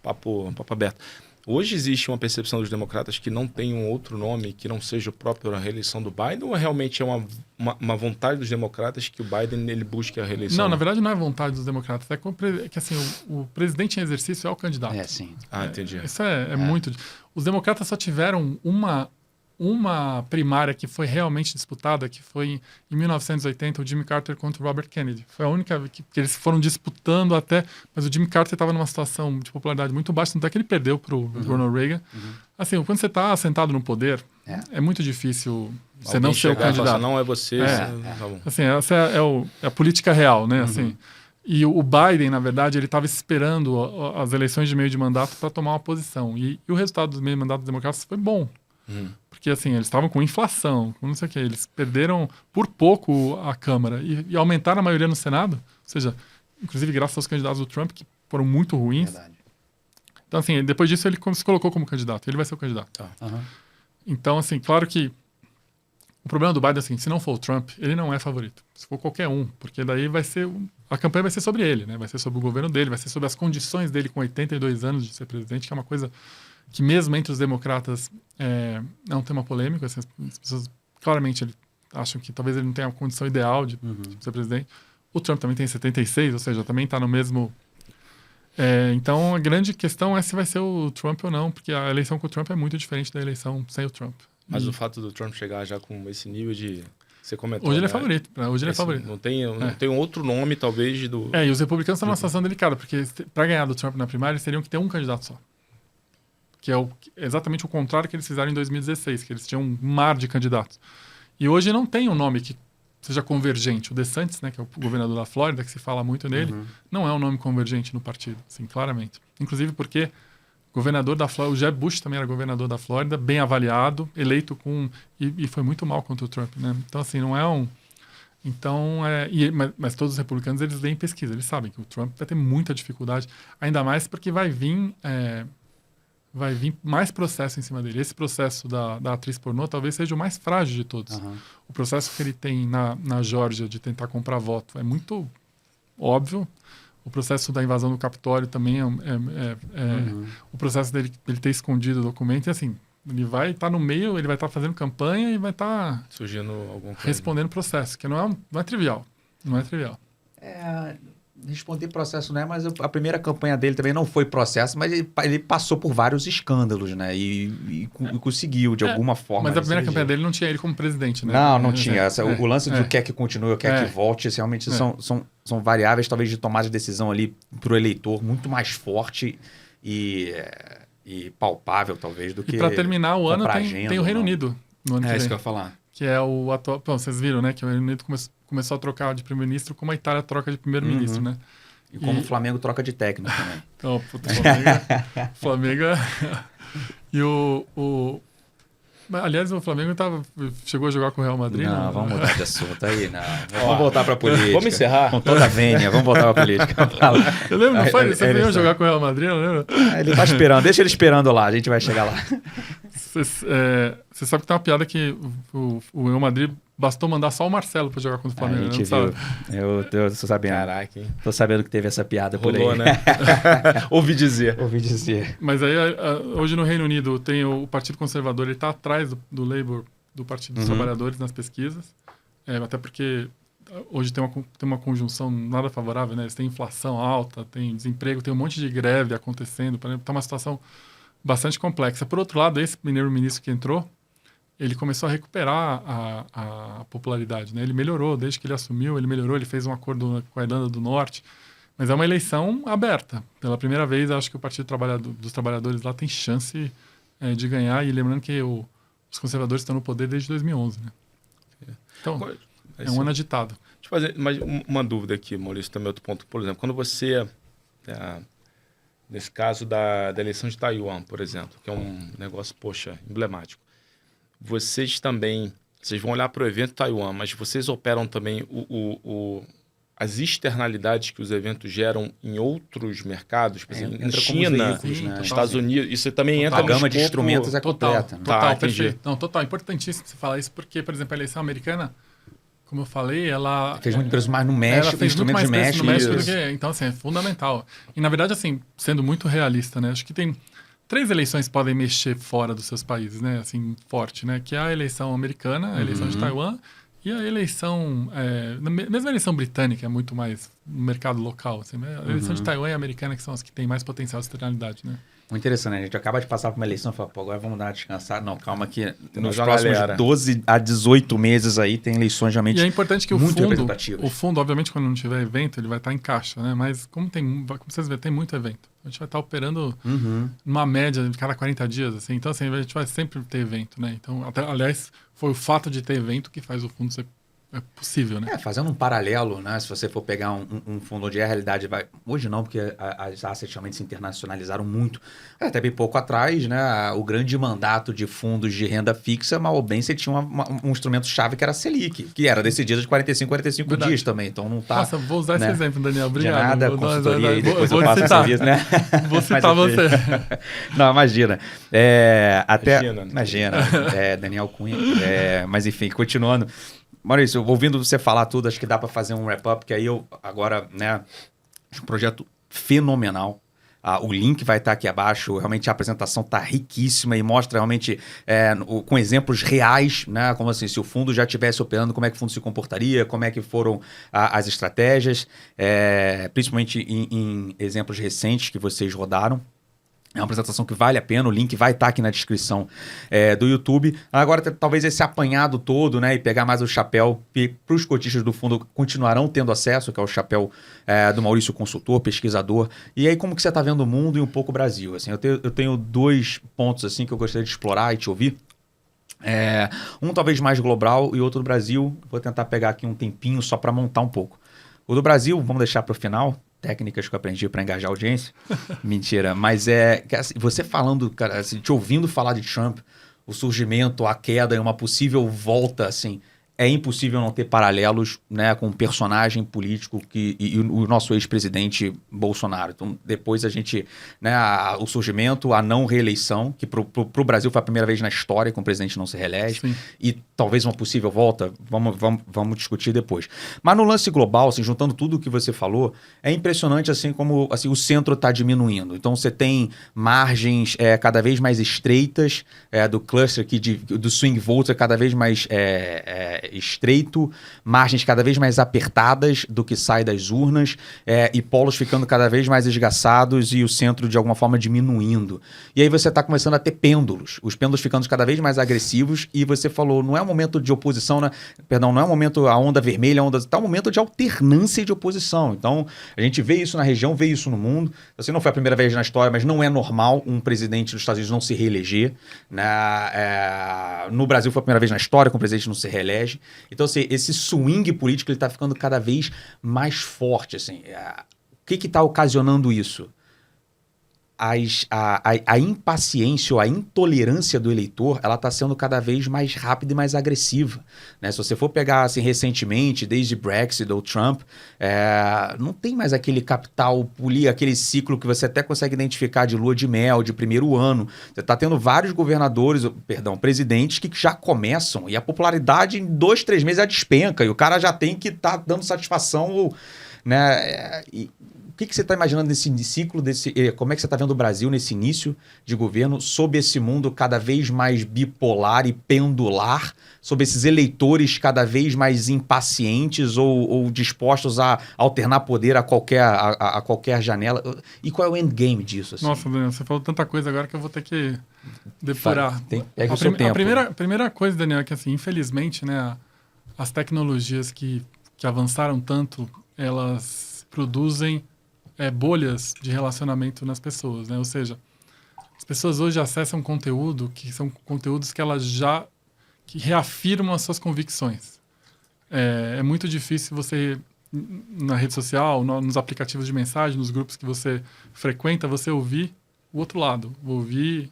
papo aberto. Hoje existe uma percepção dos democratas que não tem um outro nome que não seja o próprio a reeleição do Biden, ou realmente é uma vontade dos democratas que o Biden ele busque a reeleição? Não, na verdade não é vontade dos democratas. É que assim, o presidente em exercício é o candidato. Sim. Entendi. Isso é muito... Os democratas só tiveram uma primária que foi realmente disputada, que foi em 1980, o Jimmy Carter contra o Robert Kennedy. Foi a única que eles foram disputando até, mas o Jimmy Carter estava numa situação de popularidade muito baixa, tanto é que ele perdeu para o Ronald Reagan. Assim, quando você está sentado no poder, é muito difícil você não ser o candidato. Não é você. Tá bom. Assim, essa é a política real, né? Assim, e o Biden, na verdade, ele estava esperando as eleições de meio de mandato para tomar uma posição. E o resultado dos meio de mandato dos democratas foi bom. Porque, assim, eles estavam com inflação, com não sei o quê. Eles perderam por pouco a Câmara e aumentaram a maioria no Senado. Ou seja, inclusive graças aos candidatos do Trump, que foram muito ruins. Verdade. Então, assim, depois disso ele se colocou como candidato. Ele vai ser o candidato. Então, assim, claro que o problema do Biden é assim, se não for o Trump, ele não é favorito. Se for qualquer um, porque daí vai ser... A campanha vai ser sobre ele, né? Vai ser sobre o governo dele, vai ser sobre as condições dele com 82 anos de ser presidente, que é uma coisa que mesmo entre os democratas é um tema polêmico. Assim, as pessoas claramente acham que talvez ele não tenha a condição ideal de ser presidente. O Trump também tem 76, ou seja, também está no mesmo... então, a grande questão é se vai ser o Trump ou não, porque a eleição com o Trump é muito diferente da eleição sem o Trump. Mas o fato do Trump chegar já com esse nível de... Você comentou, hoje ele é favorito. Hoje ele é favorito. Não tem um outro nome, talvez, e os republicanos estão numa situação delicada, porque para ganhar do Trump na primária, eles teriam que ter um candidato só. Que é exatamente o contrário que eles fizeram em 2016, que eles tinham um mar de candidatos. E hoje não tem um nome que seja convergente. O DeSantis, né, que é o governador da Flórida, que se fala muito nele, não é um nome convergente no partido, assim, claramente. Inclusive porque o governador da Flórida, o Jeb Bush também era governador da Flórida, bem avaliado, eleito e foi muito mal contra o Trump, né? Então, assim, não é um... Então, mas todos os republicanos, eles leem pesquisa, eles sabem que o Trump vai ter muita dificuldade, ainda mais porque vai vir mais processo em cima dele. Esse processo da atriz pornô talvez seja o mais frágil de todos. O processo que ele tem na Geórgia de tentar comprar voto é muito óbvio. O processo da invasão do Capitólio também o processo dele ter escondido o documento. E assim, ele vai estar no meio, ele vai estar fazendo campanha e vai estar surgindo algum respondendo processo, que não é trivial. Não é trivial. Responder processo não é, mas a primeira campanha dele também não foi processo, mas ele passou por vários escândalos, né? E conseguiu, de alguma forma. Mas a primeira campanha dele não tinha ele como presidente, né? Não tinha. O lance do quer que continue, quer que volte, realmente são variáveis, talvez, de tomada de decisão ali para o eleitor muito mais forte e palpável, talvez, do que... E para terminar o ano tem o Reino Unido no ano que vem. É isso que eu ia falar. Que é o atual... Bom, vocês viram, né? Que o Reino Unido começou a trocar de primeiro-ministro como a Itália troca de primeiro-ministro, né? E como o Flamengo troca de técnico também. Então, o Flamengo e aliás, o Flamengo chegou a jogar com o Real Madrid. Não, vamos mudar de assunto aí, não. Vamos voltar para a política. Vamos encerrar? Com toda a vênia, vamos voltar para a política. Eu lembro, não foi? Você veio jogar com o Real Madrid, não lembra? Ele tá esperando, deixa ele esperando lá, a gente vai chegar lá. Você sabe que tem uma piada que o Real Madrid bastou mandar só o Marcelo para jogar contra o Flamengo. A gente viu. Eu tô sabendo. Caraca, hein? Tô sabendo que teve essa piada rolou, por aí. Né? Ouvi dizer. Mas aí, hoje no Reino Unido, tem o Partido Conservador, ele está atrás do Labour, do Partido dos Trabalhadores, nas pesquisas. Até porque hoje tem uma conjunção nada favorável, né? Eles têm inflação alta, tem desemprego, tem um monte de greve acontecendo. Está uma situação bastante complexa. Por outro lado, esse primeiro-ministro que entrou, ele começou a recuperar a popularidade, né? Ele melhorou, desde que ele assumiu, ele fez um acordo com a Irlanda do Norte, mas é uma eleição aberta. Pela primeira vez, acho que o Partido dos Trabalhadores lá tem chance de ganhar, e lembrando que os conservadores estão no poder desde 2011, né? Então, é um ano agitado. Deixa eu fazer mais uma dúvida aqui, Maurício, também outro ponto. Por exemplo, quando você, nesse caso da eleição de Taiwan, por exemplo, que é um negócio, poxa, emblemático, vocês vão olhar para o evento Taiwan, mas vocês operam também as externalidades que os eventos geram em outros mercados, por exemplo, em China, nos Estados Unidos, isso também entra no gama de instrumentos completa. Total, perfeito. Não, total. Importantíssimo você falar isso, porque, por exemplo, a eleição americana, como eu falei, ela... fez muito preço mais no México, ela fez muito mais preço no México do que... Então, assim, é fundamental. E, na verdade, assim, sendo muito realista, né? Acho que tem 3 eleições que podem mexer fora dos seus países, né? Assim, forte, né? Que é a eleição americana, a eleição de Taiwan e a eleição... mesmo a eleição britânica é muito mais no mercado local. Assim, a eleição de Taiwan e a americana que são as que têm mais potencial de externalidade, né? Muito interessante, né? A gente acaba de passar por uma eleição e fala, pô, agora vamos dar uma descansada. Não, calma que nos próximos 12 a 18 meses aí tem eleições realmente muito representativas. E é importante que o fundo, obviamente, quando não tiver evento, ele vai estar em caixa, né? Mas como vocês veem, tem muito evento. A gente vai estar operando numa média de cada 40 dias, assim. Então, assim, a gente vai sempre ter evento, né? Então, aliás, foi o fato de ter evento que faz o fundo ser possível, né? Fazendo um paralelo, né? Se você for pegar um fundo onde a realidade vai... Hoje não, porque as assets realmente se internacionalizaram muito. Até bem pouco atrás, né? O grande mandato de fundos de renda fixa, mal ou bem, você tinha um instrumento-chave que era a Selic, que era decidido de 45 dias também. Então não tá... Nossa, vou usar esse exemplo, Daniel. Obrigado. De nada, consultoria aí, depois eu passo essa serviço, né? Vou citar você. Não, imagina. Imagina. Daniel Cunha. Mas enfim, continuando... Maurício, ouvindo você falar tudo, acho que dá para fazer um wrap-up, que aí eu agora, né, um projeto fenomenal. O link vai estar aqui abaixo, realmente a apresentação está riquíssima e mostra realmente com exemplos reais, né, como assim, se o fundo já estivesse operando, como é que o fundo se comportaria, como é que foram as estratégias, principalmente em exemplos recentes que vocês rodaram. É uma apresentação que vale a pena, o link vai estar aqui na descrição do YouTube. Agora, talvez esse apanhado todo, né, e pegar mais o chapéu para os cotistas do fundo continuarão tendo acesso, que é o chapéu do Maurício Consultor, pesquisador. E aí, como que você está vendo o mundo e um pouco o Brasil? Assim, eu tenho 2 pontos assim, que eu gostaria de explorar e te ouvir. Um talvez mais global e outro do Brasil. Vou tentar pegar aqui um tempinho só para montar um pouco. O do Brasil, vamos deixar para o final. Técnicas que eu aprendi para engajar a audiência. Mentira. Mas assim, você falando, cara, assim, te ouvindo falar de Trump, o surgimento, a queda e uma possível volta, assim, é impossível não ter paralelos, né, com um personagem político e o nosso ex-presidente Bolsonaro. Então, depois a gente, né, o surgimento, a não reeleição, que pro Brasil foi a primeira vez na história que um presidente não se reelege, sim, e talvez uma possível volta, vamos discutir depois. Mas no lance global, assim, juntando tudo o que você falou, é impressionante assim como assim, o centro está diminuindo. Então você tem margens cada vez mais estreitas do cluster aqui do swing voter cada vez mais estreito, margens cada vez mais apertadas do que sai das urnas e polos ficando cada vez mais esgaçados e o centro de alguma forma diminuindo. E aí você está começando a ter pêndulos, os pêndulos ficando cada vez mais agressivos e você falou, não é um momento de oposição, né? Perdão, não é um momento a onda vermelha, está um momento de alternância de oposição. Então a gente vê isso na região, vê isso no mundo. Assim, não foi a primeira vez na história, mas não é normal um presidente dos Estados Unidos não se reeleger. No Brasil foi a primeira vez na história que um presidente não se reelege. Então, assim, esse swing político está ficando cada vez mais forte. Assim. O que está ocasionando isso? A impaciência ou a intolerância do eleitor, ela está sendo cada vez mais rápida e mais agressiva. Né? Se você for pegar assim, recentemente, desde Brexit ou Trump, não tem mais aquele capital polir, aquele ciclo que você até consegue identificar de lua de mel, de primeiro ano. Você está tendo vários presidentes que já começam e a popularidade em 2, 3 meses já despenca e o cara já tem que estar dando satisfação. Né? O que você está imaginando desse ciclo, como é que você está vendo o Brasil nesse início de governo, sob esse mundo cada vez mais bipolar e pendular, sob esses eleitores cada vez mais impacientes ou dispostos a alternar poder a qualquer janela? E qual é o endgame disso? Assim? Nossa, Daniel, você falou tanta coisa agora que eu vou ter que depurar. Pega o seu tempo. A primeira coisa, Daniel, é que assim, infelizmente, né, as tecnologias que avançaram tanto, elas produzem bolhas de relacionamento nas pessoas, né? Ou seja, as pessoas hoje acessam conteúdo que são conteúdos que elas que reafirmam as suas convicções. É muito difícil você, na rede social, nos aplicativos de mensagem, nos grupos que você frequenta, você ouvir o outro lado, ouvir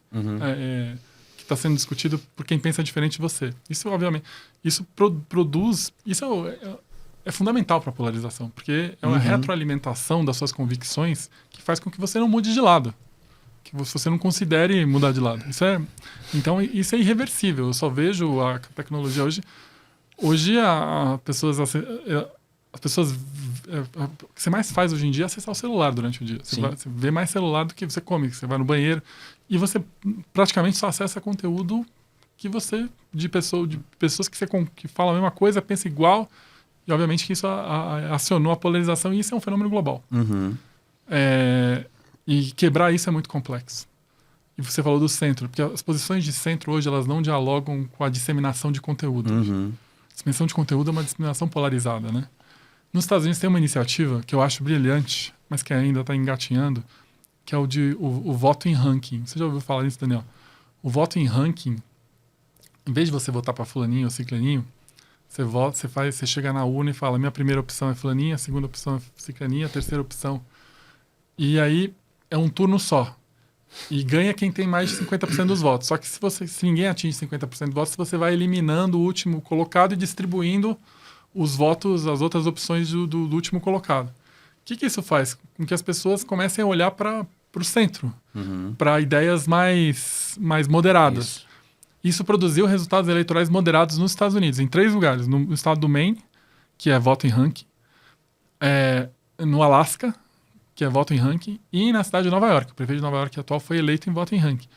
que está sendo discutido por quem pensa diferente de você. Isso, obviamente, isso produz... Isso é fundamental para a polarização, porque é uma retroalimentação das suas convicções que faz com que você não mude de lado, que você não considere mudar de lado. Então, isso é irreversível. Eu só vejo a tecnologia hoje... Hoje, as pessoas... O que você mais faz hoje em dia é acessar o celular durante o dia. Você vê mais celular do que você come. Você vai no banheiro e você praticamente só acessa conteúdo que você... De pessoas que falam a mesma coisa, pensam igual. E, obviamente, que isso acionou a polarização. E isso é um fenômeno global. E quebrar isso é muito complexo. E você falou do centro. Porque as posições de centro hoje, elas não dialogam com a disseminação de conteúdo. Disseminação de conteúdo é uma disseminação polarizada, né? Nos Estados Unidos tem uma iniciativa que eu acho brilhante, mas que ainda está engatinhando, que é o voto em ranking. Você já ouviu falar nisso, Daniel? O voto em ranking, em vez de você votar para fulaninho ou ciclaninho, você chega na urna e fala: minha primeira opção é fulaninha, a segunda opção é ciclaninha, a terceira opção. E aí é um turno só. E ganha quem tem mais de 50% dos votos. Só que se ninguém atinge 50% dos votos, você vai eliminando o último colocado e distribuindo os votos, as outras opções do último colocado. O que isso faz? Com que as pessoas comecem a olhar para o centro, para ideias mais moderadas. Isso produziu resultados eleitorais moderados nos Estados Unidos, em 3 lugares. No estado do Maine, que é voto em ranking, no Alasca, que é voto em ranking, e na cidade de Nova York. O prefeito de Nova York atual foi eleito em voto em ranking.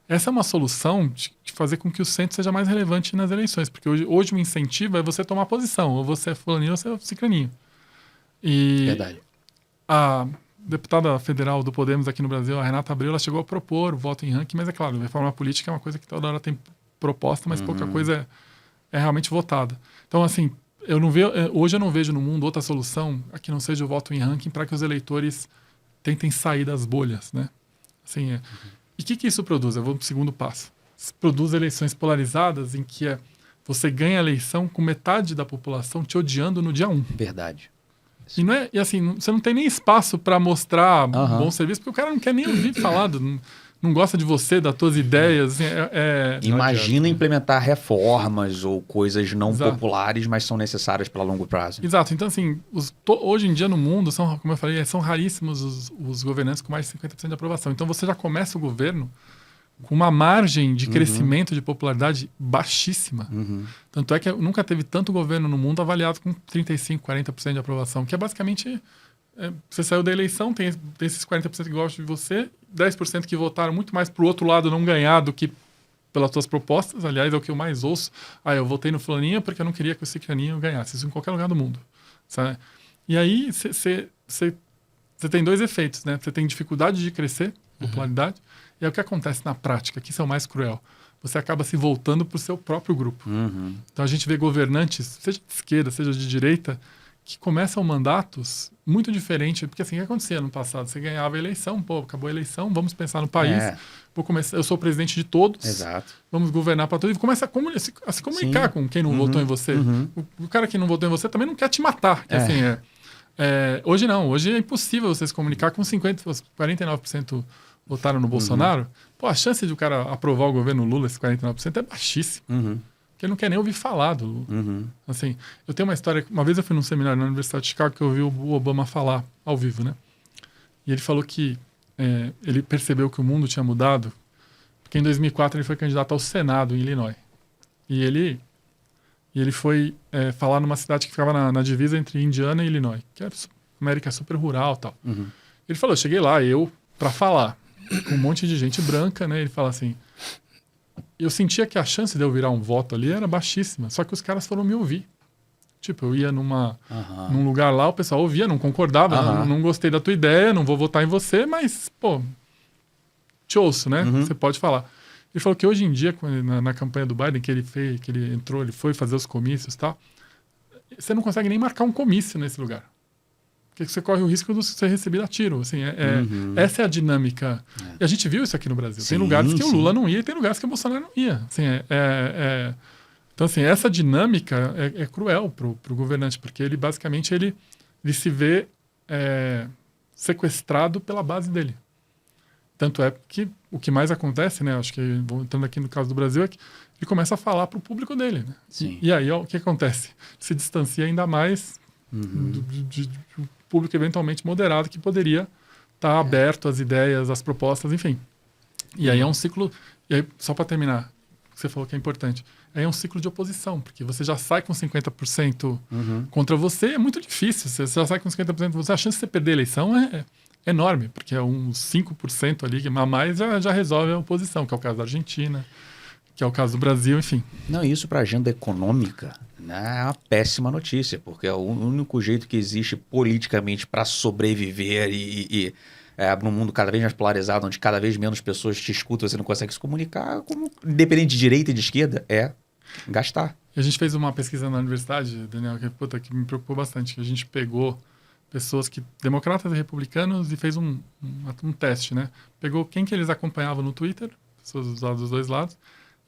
Essa é uma solução de fazer com que o centro seja mais relevante nas eleições, porque hoje o incentivo é você tomar posição, ou você é fulaninho ou você é ciclaninho. Verdade. A deputada federal do Podemos aqui no Brasil, a Renata Abreu, ela chegou a propor o voto em ranking, mas é claro, reforma política é uma coisa que toda hora tem proposta, mas pouca coisa é realmente votada. Então, assim, hoje eu não vejo no mundo outra solução a que não seja o voto em ranking para que os eleitores tentem sair das bolhas, né? Assim, E o que isso produz? Eu vou para o segundo passo. Isso produz eleições polarizadas em que você ganha a eleição com metade da população te odiando no dia 1. Verdade. E assim, você não tem nem espaço para mostrar bom serviço, porque o cara não quer nem ouvir falar, não gosta de você, das tuas ideias. Imagina implementar reformas ou coisas não populares, mas são necessárias para longo prazo. Exato. Então, assim, hoje em dia no mundo, como eu falei, são raríssimos os governantes com mais de 50% de aprovação. Então, você já começa o governo com uma margem de crescimento de popularidade baixíssima. Tanto é que nunca teve tanto governo no mundo avaliado com 35%, 40% de aprovação, que é basicamente... você saiu da eleição, tem esses 40% que gostam de você, 10% que votaram muito mais pro outro lado não ganhar do que pelas suas propostas. Aliás, é o que eu mais ouço. Eu votei no fulaninho porque eu não queria que o ciclaninho ganhasse. Isso em qualquer lugar do mundo. Sabe? E aí, você tem 2 efeitos, né? Você tem dificuldade de crescer, popularidade, e é o que acontece na prática, que isso é o mais cruel. Você acaba se voltando pro seu próprio grupo. Então, a gente vê governantes, seja de esquerda, seja de direita, que começam mandatos muito diferentes, porque assim, o que acontecia no passado? Você ganhava a eleição, acabou a eleição, vamos pensar no país, eu sou o presidente de todos, Exato. Vamos governar para todos, e começa a se comunicar com quem não votou em você. O cara que não votou em você também não quer te matar, que assim, hoje não, hoje é impossível você se comunicar com 49% votaram no Bolsonaro. Pô, a chance de o cara aprovar o governo Lula, esse 49%, é baixíssimo. Porque ele não quer nem ouvir falar do Lula. Assim, eu tenho uma história... Uma vez eu fui num seminário na Universidade de Chicago que eu ouvi o Obama falar ao vivo, né? E ele falou que ele percebeu que o mundo tinha mudado porque em 2004 ele foi candidato ao Senado em Illinois. E ele foi falar numa cidade que ficava na divisa entre Indiana e Illinois, que era América super rural e tal. Ele falou, eu cheguei lá, para falar com um monte de gente branca, né? Ele fala assim... Eu sentia que a chance de eu virar um voto ali era baixíssima, só que os caras foram me ouvir. Tipo, eu ia num lugar lá, o pessoal ouvia, não concordava, não gostei da tua ideia, não vou votar em você, mas, pô, te ouço, né? Você pode falar. Ele falou que hoje em dia, na campanha do Biden, que ele entrou, ele foi fazer os comícios e tal, você não consegue nem marcar um comício nesse lugar. Porque você corre o risco de ser recebido a tiro. Assim, essa é a dinâmica. E a gente viu isso aqui no Brasil. Tem lugares que o Lula não ia e tem lugares que o Bolsonaro não ia. Assim, Então, assim, essa dinâmica é cruel para o governante, porque ele basicamente ele se vê sequestrado pela base dele. Tanto é que o que mais acontece, né? Acho que, entrando aqui no caso do Brasil, é que ele começa a falar para o público dele. Né? E aí, ó, o que acontece? Se distancia ainda mais do público eventualmente moderado que poderia estar aberto às ideias, às propostas, enfim. E aí é um ciclo... E aí, só para terminar, você falou que é importante. Aí é um ciclo de oposição, porque você já sai com 50% contra você, é muito difícil. Você já sai com 50% você, a chance de você perder a eleição é enorme, porque é uns 5% ali a mais já resolve a oposição, que é o caso da Argentina, que é o caso do Brasil, enfim. Não, isso para a agenda econômica, né, é uma péssima notícia, porque é o único jeito que existe politicamente para sobreviver num mundo cada vez mais polarizado, onde cada vez menos pessoas te escutam, você não consegue se comunicar, como independente de direita e de esquerda, é gastar. E a gente fez uma pesquisa na universidade, Daniel, que me preocupou bastante, que a gente pegou pessoas democratas e republicanos, e fez um teste, né? Pegou quem que eles acompanhavam no Twitter, pessoas usadas dos dois lados,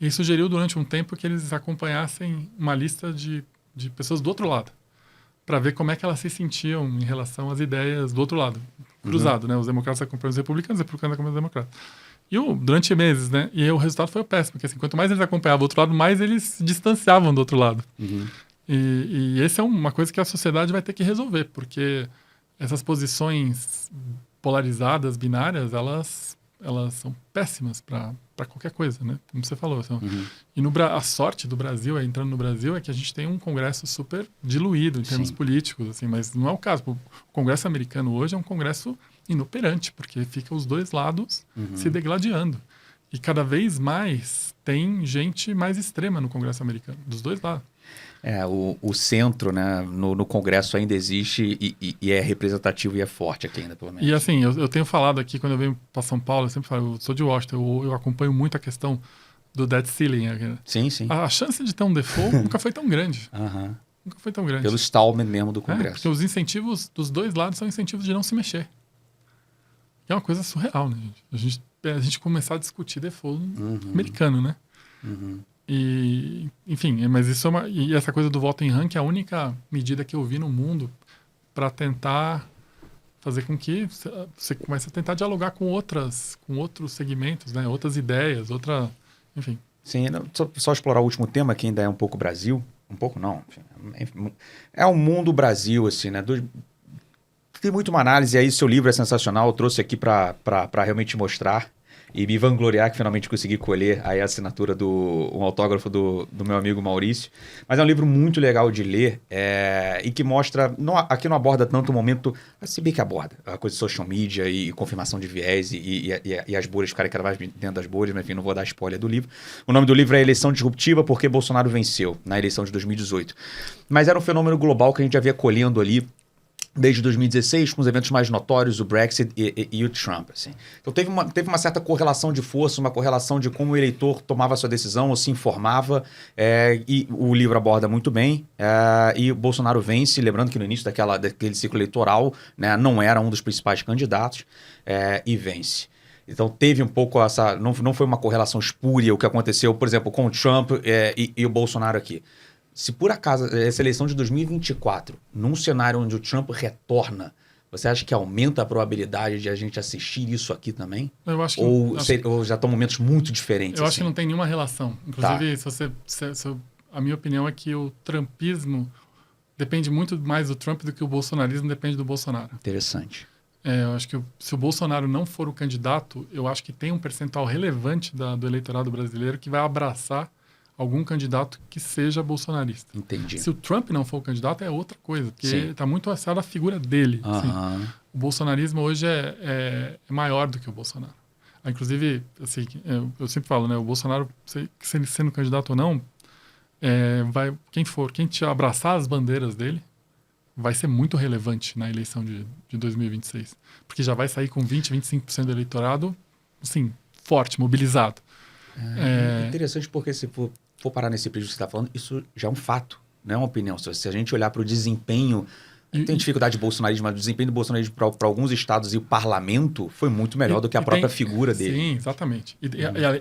e sugeriu durante um tempo que eles acompanhassem uma lista de pessoas do outro lado, para ver como é que elas se sentiam em relação às ideias do outro lado, cruzado, né? Os democratas acompanham os republicanos acompanham os democratas. E durante meses, né? E o resultado foi péssimo, porque assim, quanto mais eles acompanhavam o outro lado, mais eles se distanciavam do outro lado. E essa é uma coisa que a sociedade vai ter que resolver, porque essas posições polarizadas, binárias, elas são péssimas para qualquer coisa, né? Como você falou. E a sorte do Brasil, entrando no Brasil, é que a gente tem um Congresso super diluído em termos políticos, assim, mas não é o caso. O Congresso americano hoje é um Congresso inoperante, porque fica os dois lados se degladiando. E cada vez mais tem gente mais extrema no Congresso americano, dos dois lados. O centro, né, no Congresso ainda existe e é representativo e é forte aqui ainda, pelo menos. E assim, eu tenho falado aqui, quando eu venho para São Paulo, eu sempre falo, eu sou de Washington, eu acompanho muito a questão do debt ceiling. Sim. A chance de ter um default nunca foi tão grande. Nunca foi tão grande. Pelo stallman mesmo do Congresso. Porque os incentivos dos dois lados são incentivos de não se mexer. É uma coisa surreal, né, gente? A gente começar a discutir default americano, né? E, enfim, mas isso e essa coisa do voto em ranking é a única medida que eu vi no mundo para tentar fazer com que você comece a tentar dialogar com outros segmentos, né? Outras ideias, enfim. Sim, só explorar o último tema, que ainda é um pouco Brasil. Um pouco não. Enfim, é o mundo Brasil, assim, né? Tem muito uma análise, e aí seu livro é sensacional, eu trouxe aqui para realmente mostrar e me vangloriar que finalmente consegui colher aí a assinatura um autógrafo do meu amigo Maurício. Mas é um livro muito legal de ler e que mostra, aqui não aborda tanto o momento, se bem que aborda, a coisa de social media e confirmação de viés e as bolhas ficarem cada vez dentro das bolhas, mas enfim, não vou dar spoiler do livro. O nome do livro é Eleição Disruptiva, porque Bolsonaro venceu na eleição de 2018. Mas era um fenômeno global que a gente já via colhendo ali desde 2016, com os eventos mais notórios, o Brexit e o Trump. Assim. Então teve uma certa correlação de força, uma correlação de como o eleitor tomava a sua decisão ou se informava, e o livro aborda muito bem, e o Bolsonaro vence, lembrando que no início daquele ciclo eleitoral, né, não era um dos principais candidatos, e vence. Então teve um pouco essa... Não foi uma correlação espúria o que aconteceu, por exemplo, com o Trump e o Bolsonaro aqui. Se por acaso essa eleição de 2024, num cenário onde o Trump retorna, você acha que aumenta a probabilidade de a gente assistir isso aqui também? Eu acho que... Ou já estão momentos muito diferentes? Eu acho que não tem nenhuma relação. Inclusive, a minha opinião é que o trumpismo depende muito mais do Trump do que o bolsonarismo depende do Bolsonaro. Interessante. Eu acho que se o Bolsonaro não for o candidato, eu acho que tem um percentual relevante do eleitorado brasileiro que vai abraçar algum candidato que seja bolsonarista. Entendi. Se o Trump não for o candidato, é outra coisa, porque está muito associado à figura dele. Assim. O bolsonarismo hoje é maior do que o Bolsonaro. Inclusive, assim, eu sempre falo, né, o Bolsonaro, sendo candidato ou não, quem te abraçar as bandeiras dele, vai ser muito relevante na eleição de 2026. Porque já vai sair com 20%, 25% do eleitorado, assim, forte, mobilizado. É interessante porque se for parar nesse período que você está falando, isso já é um fato, não é uma opinião. Se a gente olhar para o desempenho, tem dificuldade de bolsonarismo, mas o desempenho do bolsonarismo para alguns estados e o parlamento foi muito melhor do que a própria figura dele. Sim, exatamente.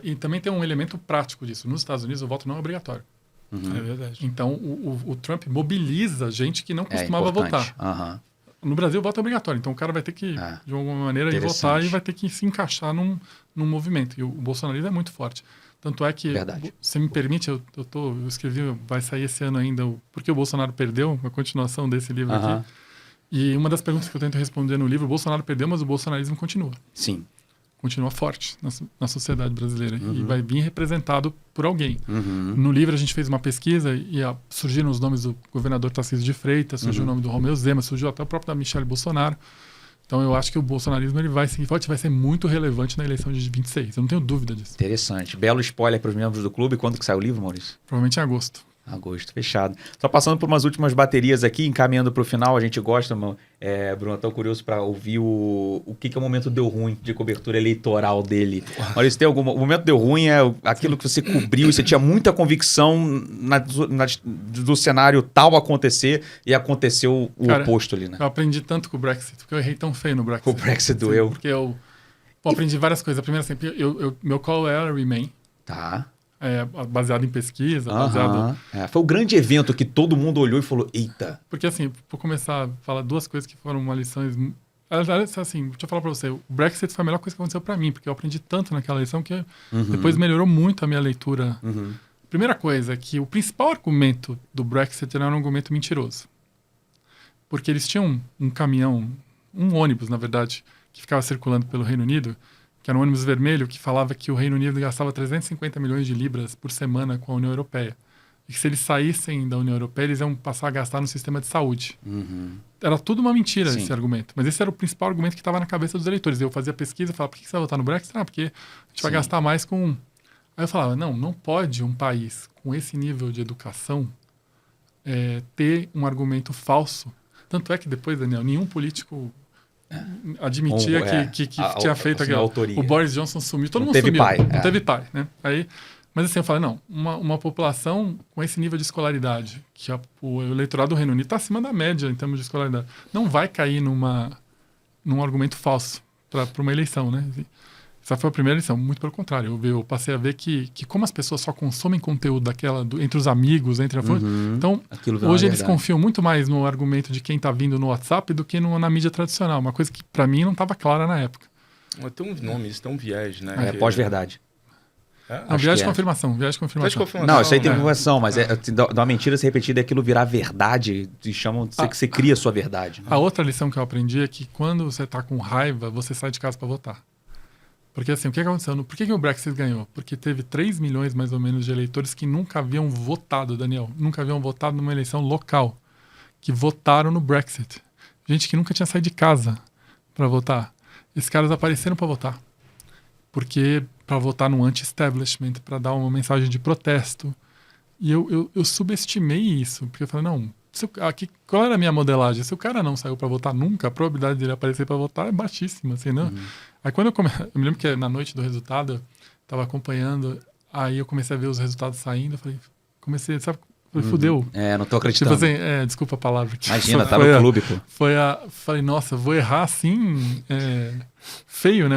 E também tem um elemento prático disso. Nos Estados Unidos, o voto não é obrigatório. É verdade. Então, o Trump mobiliza gente que não costumava votar. No Brasil, voto é obrigatório. Então, o cara vai ter que, de alguma maneira, ir votar e vai ter que se encaixar num movimento. E o bolsonarismo é muito forte. Tanto é que, se me permite, eu escrevi, vai sair esse ano ainda, Porque o Bolsonaro Perdeu, uma continuação desse livro aqui. E uma das perguntas que eu tento responder no livro, o Bolsonaro perdeu, mas o bolsonarismo continua. Sim. Continua forte na sociedade brasileira e vai vir representado por alguém. No livro a gente fez uma pesquisa e surgiram os nomes do governador Tarcísio de Freitas, surgiu o nome do Romeu Zema, surgiu até o próprio da Michelle Bolsonaro. Então eu acho que o bolsonarismo ele vai seguir forte, vai ser muito relevante na eleição de 26. Eu não tenho dúvida disso. Interessante. Belo spoiler para os membros do clube. Quando que sai o livro, Maurício? Provavelmente em agosto. Agosto, fechado. Só passando por umas últimas baterias aqui, encaminhando para o final, a gente gosta, Bruno, estou curioso para ouvir o que é o momento deu ruim de cobertura eleitoral dele. Maurício, tem algum... O momento deu ruim é aquilo que você cobriu e você tinha muita convicção do cenário tal acontecer e aconteceu o oposto ali, né? Eu aprendi tanto com o Brexit, porque eu errei tão feio no Brexit. O Brexit doeu. Porque eu aprendi várias coisas. A primeira, sempre, meu call era Remain. Tá. Baseado em pesquisa, foi o grande evento que todo mundo olhou e falou, eita. Porque assim, vou começar a falar duas coisas que foram uma lições... Assim, deixa eu falar pra você, o Brexit foi a melhor coisa que aconteceu pra mim, porque eu aprendi tanto naquela eleição que depois melhorou muito a minha leitura. Primeira coisa, que o principal argumento do Brexit era um argumento mentiroso. Porque eles tinham um caminhão, um ônibus, na verdade, que ficava circulando pelo Reino Unido, que era um ônibus vermelho, que falava que o Reino Unido gastava 350 milhões de libras por semana com a União Europeia. E que se eles saíssem da União Europeia, eles iam passar a gastar no sistema de saúde. Era tudo uma mentira esse argumento. Mas esse era o principal argumento que estava na cabeça dos eleitores. Eu fazia pesquisa e falava, por que você vai votar no Brexit? Porque a gente vai gastar mais com... Aí eu falava, não pode um país com esse nível de educação ter um argumento falso. Tanto é que depois, Daniel, nenhum político... admitia que tinha feito aquilo. O Boris Johnson sumiu, todo mundo sumiu. Não teve pai, né? Mas assim, eu falei, não, uma população com esse nível de escolaridade, que o eleitorado do Reino Unido está acima da média em termos de escolaridade, não vai cair num argumento falso para uma eleição, né? Essa foi a primeira eleição, muito pelo contrário. Eu passei a ver que como as pessoas só consomem conteúdo entre os amigos, então, hoje eles confiam muito mais no argumento de quem está vindo no WhatsApp do que na mídia tradicional. Uma coisa que, para mim, não estava clara na época. Tem um nome, isso tem um viés, né? Pós-verdade. Viés de confirmação. Não, isso aí tem informação, mas dá uma mentira se repetida e aquilo virar verdade, e chamam que você cria a sua verdade. Né? A outra lição que eu aprendi é que quando você está com raiva, você sai de casa para votar. Porque assim, o que aconteceu? Por que o Brexit ganhou? Porque teve 3 milhões, mais ou menos, de eleitores que nunca haviam votado, Daniel. Nunca haviam votado numa eleição local. Que votaram no Brexit. Gente que nunca tinha saído de casa para votar. Esses caras apareceram para votar. Porque para votar no anti-establishment, para dar uma mensagem de protesto. E eu subestimei isso. Porque eu falei, não... qual era a minha modelagem? Se o cara não saiu para votar nunca, a probabilidade dele aparecer para votar é baixíssima, assim, não? Aí quando eu me lembro que na noite do resultado, eu estava acompanhando, aí eu comecei a ver os resultados saindo, eu falei, fudeu. Não tô acreditando. Tipo assim, desculpa a palavra. Imagina, tá no clube, pô. Falei, nossa, vou errar assim, feio, né?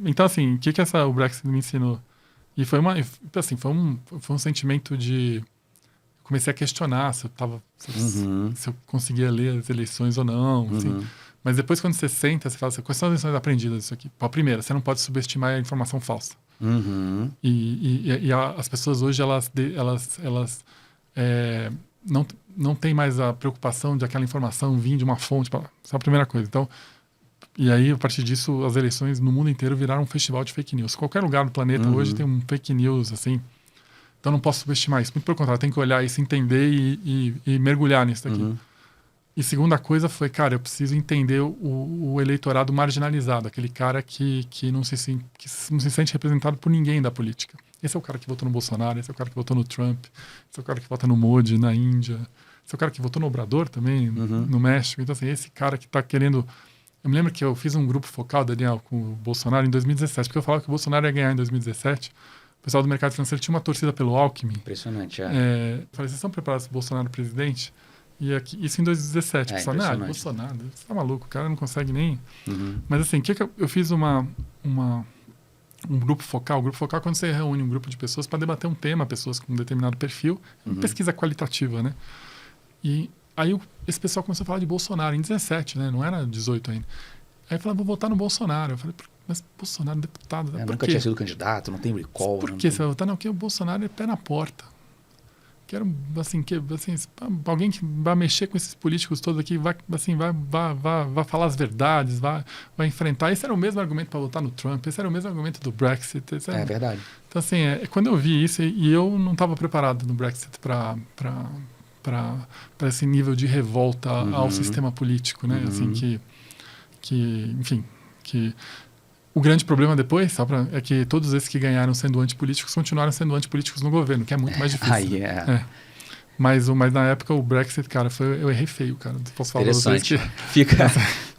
Então, assim, o que o Brexit me ensinou? E foi um sentimento de... Comecei a questionar se eu conseguia ler as eleições ou não. Assim. Mas depois, quando você senta, você fala assim, quais são as lições aprendidas disso aqui? A primeira, você não pode subestimar a informação falsa. E as pessoas hoje, elas não têm mais a preocupação de aquela informação vir de uma fonte. Essa é a primeira coisa. Então, e aí, a partir disso, as eleições no mundo inteiro viraram um festival de fake news. Qualquer lugar do planeta hoje tem um fake news, assim... Então não posso subestimar isso. Muito pelo contrário, tem que olhar isso, entender e mergulhar nisso daqui. E segunda coisa foi, cara, eu preciso entender o eleitorado marginalizado, aquele cara que não se sente representado por ninguém da política. Esse é o cara que votou no Bolsonaro, esse é o cara que votou no Trump, esse é o cara que vota no Modi, na Índia, esse é o cara que votou no Obrador também, no México. Então, assim, esse cara que está querendo... Eu me lembro que eu fiz um grupo focal, Daniel, com o Bolsonaro em 2017, porque eu falava que o Bolsonaro ia ganhar em 2017. O pessoal do mercado financeiro tinha uma torcida pelo Alckmin. Impressionante, falei, vocês estão preparados para o Bolsonaro presidente? E isso em 2017. O pessoal, Bolsonaro, você tá maluco, o cara não consegue nem... Mas assim, eu fiz uma um grupo focal. O grupo focal é quando você reúne um grupo de pessoas para debater um tema, pessoas com um determinado perfil, pesquisa qualitativa, né? E aí esse pessoal começou a falar de Bolsonaro em 17, né? Não era 18 ainda. Aí falava, vou votar no Bolsonaro. Eu falei, mas Bolsonaro, deputado... Nunca tinha sido candidato, não tem recall. Por que você vai votar? Não, porque o Bolsonaro é pé na porta. Quero, assim, alguém que vai mexer com esses políticos todos aqui, vai falar as verdades, vai enfrentar. Esse era o mesmo argumento para votar no Trump, esse era o mesmo argumento do Brexit. É verdade. Então, assim, quando eu vi isso, e eu não estava preparado no Brexit para esse nível de revolta ao sistema político, né? Assim, enfim, o grande problema depois é que todos esses que ganharam sendo antipolíticos continuaram sendo antipolíticos no governo, que é muito mais difícil. Mas na época o Brexit, cara, eu errei feio, cara. Posso falar interessante.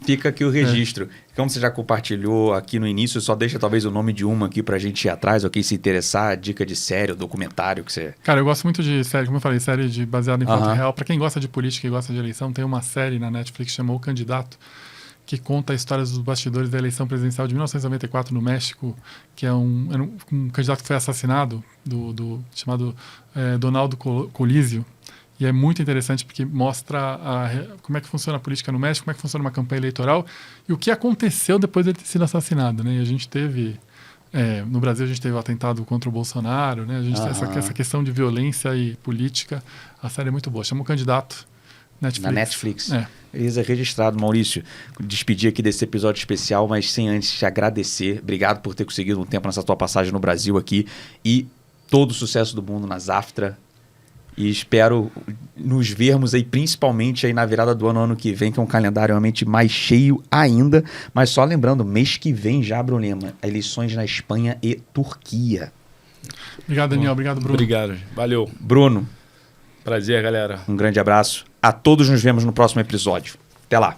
Fica aqui o registro. Como você já compartilhou aqui no início, só deixa talvez o nome de uma aqui pra gente ir atrás, ou quem se interessar, dica de série, ou documentário que você... Cara, eu gosto muito de série, como eu falei, série baseada em fato real. Pra quem gosta de política e gosta de eleição, tem uma série na Netflix que chama O Candidato, que conta a história dos bastidores da eleição presidencial de 1994 no México, que é um candidato que foi assassinado, chamado Donaldo Colísio. E é muito interessante porque mostra como é que funciona a política no México, como é que funciona uma campanha eleitoral e o que aconteceu depois de ele ter sido assassinado, né? E a gente teve... no Brasil a gente teve o atentado contra o Bolsonaro, né? A gente teve essa questão de violência e política. A série é muito boa. Chama O Candidato. Netflix. Na Netflix. Beleza, registrado, Maurício. Despedir aqui desse episódio especial, mas sem antes te agradecer. Obrigado por ter conseguido um tempo nessa tua passagem no Brasil aqui. E todo o sucesso do mundo na Zaftra. E espero nos vermos aí, principalmente aí na virada do ano que vem, que é um calendário realmente mais cheio ainda. Mas só lembrando, mês que vem já, Brunema, eleições na Espanha e Turquia. Obrigado, Daniel. Obrigado, Bruno. Obrigado. Valeu. Bruno. Prazer, galera. Um grande abraço. A todos nos vemos no próximo episódio. Até lá.